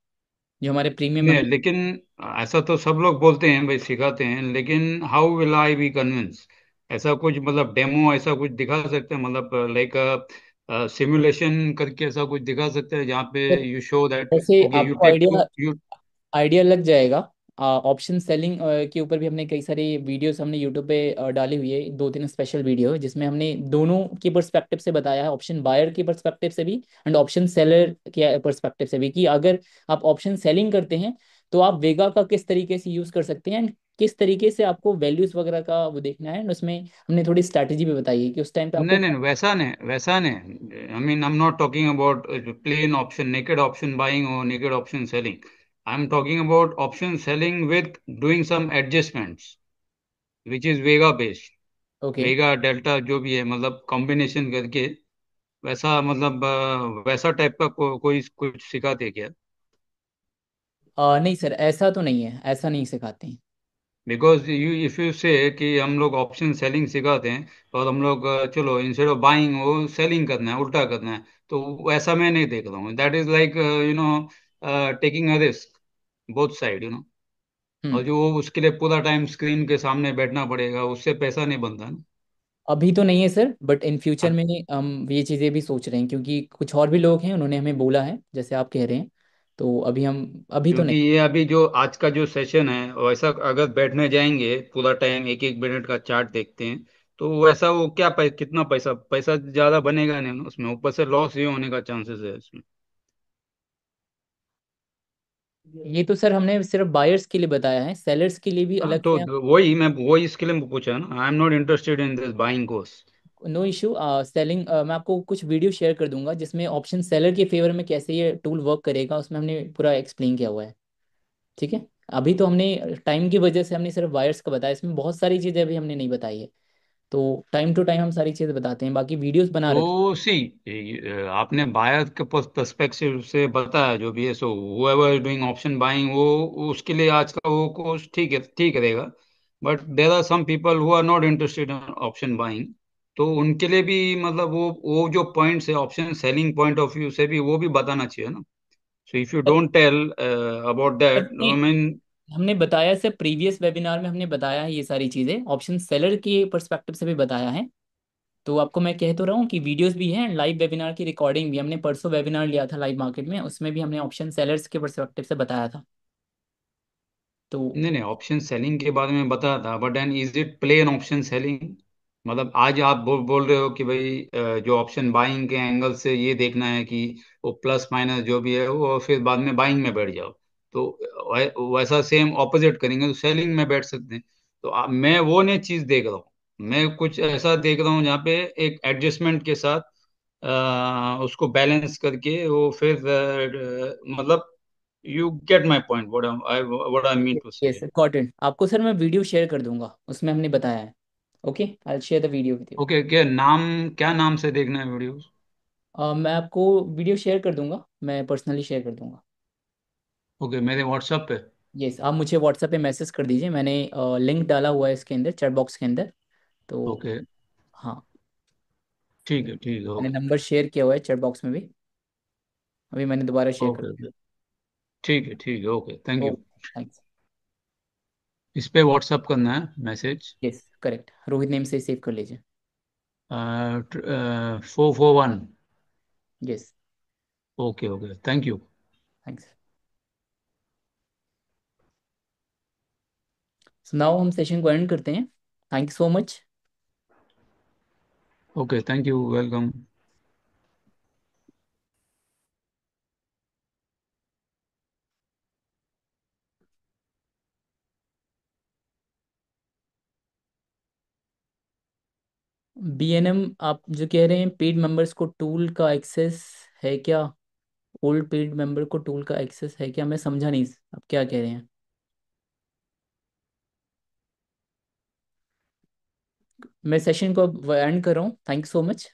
जो हमारे प्रीमियम नहीं, मेंबर। लेकिन ऐसा तो सब लोग बोलते हैं भाई सिखाते हैं, लेकिन how will I be convince? ऐसा कुछ मतलब डेमो ऐसा कुछ दिखा सकते हैं, मतलब लाइक सिमुलेशन करके ऐसा कुछ दिखा सकते हैं जहाँ पे सर यू शो दैट वैसे ओके यू आपको take idea to you. Idea लग जाएगा। ऑप्शन सेलिंग के ऊपर भी हमने कई सारी वीडियोस हमने यूट्यूब पे डाली हुई है, 2-3 स्पेशल वीडियो जिसमें हमने दोनों के पर्सपेक्टिव से बताया है, ऑप्शन बायर के पर्सपेक्टिव से भी एंड ऑप्शन सेलर के पर्सपेक्टिव से भी, कि अगर आप ऑप्शन सेलिंग करते हैं तो आप वेगा का किस तरीके से यूज़ कर सकते हैं एंड किस तरीके से आपको वैल्यूज वगैरह का वो देखना है। And उसमें हमने थोड़ी स्ट्रैटेजी भी बताई है कि उस टाइम पे नहीं आपको। नहीं, वैसा नहीं, वैसा नहीं। I mean I am not talking about plain option, naked option buying और naked option selling. I am talking about option selling with doing some adjustments which is vega based, okay. Vega delta जो भी है, मतलब combination करके। वैसा मतलब वैसा type का कोई कुछ सिखाते क्या? नहीं सर, ऐसा तो नहीं है, ऐसा नहीं सिखाते हैं। बिकॉज यू इफ यू से कि हम लोग ऑप्शन सेलिंग सिखाते हैं, और हम लोग चलो इंस्टेड ऑफ बाइंग वो सेलिंग करना है, उल्टा करना है, तो ऐसा मैं नहीं देख रहा हूँ। That is like taking a risk both side और हम्म। जो उसके लिए पूरा टाइम स्क्रीन के सामने बैठना पड़ेगा, उससे पैसा नहीं बनता ना। अभी तो नहीं है सर, बट इन फ्यूचर हाँ, में हम ये चीज़ें भी सोच रहे हैं, क्योंकि कुछ और भी लोग हैं, उन्होंने हमें बोला है जैसे आप कह रहे हैं। तो अभी हम, अभी तो क्योंकि नहीं। ये अभी जो आज का जो सेशन है, वैसा अगर बैठने जाएंगे पूरा टाइम एक एक मिनट का चार्ट देखते हैं, तो वैसा वो क्या कितना पैसा पैसा ज्यादा बनेगा नहीं ना उसमें, ऊपर से लॉस ही होने का चांसेस है इसमें। ये तो सर हमने सिर्फ बायर्स के लिए बताया है, सेलर्स के लिए भी हाँ, अलग तो से हम। वही मैं वही इसके लिए पूछा ना, I am not interested in this buying course. No issue. Selling मैं आपको कुछ वीडियो शेयर कर दूंगा जिसमें ऑप्शन सेलर के फेवर में कैसे ये टूल वर्क करेगा, उसमें हमने पूरा एक्सप्लेन किया हुआ है। ठीक है। अभी तो हमने टाइम की वजह से हमने सिर्फ वायर्स का बताया, इसमें बहुत सारी चीज़ें अभी हमने नहीं बताई है। तो टाइम टू टाइम हम सारी चीज़ें बताते हैं, बाकी वीडियोस बना रखे। तो सी, आपने बायर के पर्सपेक्टिव से बताया जो भी है, so whoever is doing option buying, वो उसके लिए आज का वो कोर्स ठीक रहेगा। But there are some people who are not interested in option buying, तो उनके लिए भी मतलब वो जो पॉइंट्स है option selling point of view से भी वो भी बताना चाहिए ना। So if you don't tell about that, I नहीं, मीन। हमने बताया से प्रीवियस वेबिनार में हमने बताया है, ये सारी चीज़ें ऑप्शन सेलर के पर्सपेक्टिव से भी बताया है। तो आपको मैं कह तो रहा हूँ कि वीडियोस भी हैं, लाइव वेबिनार की रिकॉर्डिंग भी, हमने परसों वेबिनार लिया था लाइव मार्केट में, उसमें भी हमने ऑप्शन सेलर्स के पर्सपेक्टिव से बताया था। तो नहीं नहीं, ऑप्शन सेलिंग के बारे में बताया था, but then is it plain option selling? मतलब आज आप बोल रहे हो कि भाई जो ऑप्शन बाइंग के एंगल से ये देखना है कि वो प्लस माइनस जो भी है वो, और फिर बाद में बाइंग में बैठ जाओ। तो वैसा सेम ऑपोजिट करेंगे तो सेलिंग में बैठ सकते हैं। तो मैं वो नहीं चीज देख रहा हूँ। मैं कुछ ऐसा देख रहा हूँ जहाँ पे एक एडजस्टमेंट के साथ उसको बैलेंस करके वो फिर मतलब you get my point, what I mean to yes say. Got it. आपको सर मैं वीडियो शेयर कर दूंगा, उसमें हमने बताया है। Okay, I share the video with you. Okay, क्या नाम से देखना है वीडियो? मैं आपको वीडियो शेयर कर दूंगा, मैं पर्सनली शेयर कर दूंगा। ओके, मेरे व्हाट्सएप पे। यस, आप मुझे व्हाट्सएप पे मैसेज कर दीजिए, मैंने लिंक डाला हुआ है इसके अंदर, चैट बॉक्स के अंदर। तो ओके, हाँ, ठीक है, मैंने ओके। नंबर शेयर किया हुआ है चैट बॉक्स में भी, अभी मैंने दोबारा शेयर कर ओके दिया। ओके, ठीक है, okay, thank you. Okay, thanks. इस पे व्हाट्सएप करना है message. Yes correct, Rohit name से सेव कर लीजिए। 441। Yes, okay okay, thank you. Thanks. So now हम सेशन को एंड करते हैं। Thank you so much. Okay, thank you, welcome. BNM, आप जो कह रहे हैं पेड मेंबर्स को टूल का एक्सेस है क्या? ओल्ड पेड मेंबर को टूल का एक्सेस है क्या? मैं समझा नहीं आप क्या कह रहे हैं। मैं सेशन को एंड कर रहा हूँ, thank you so much.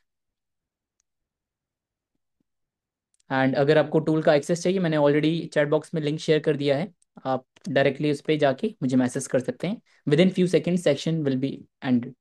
And अगर आपको टूल का एक्सेस चाहिए, मैंने ऑलरेडी चैट बॉक्स में लिंक शेयर कर दिया है, आप डायरेक्टली उस पर जाके मुझे मैसेज कर सकते हैं। With in few second session will be and.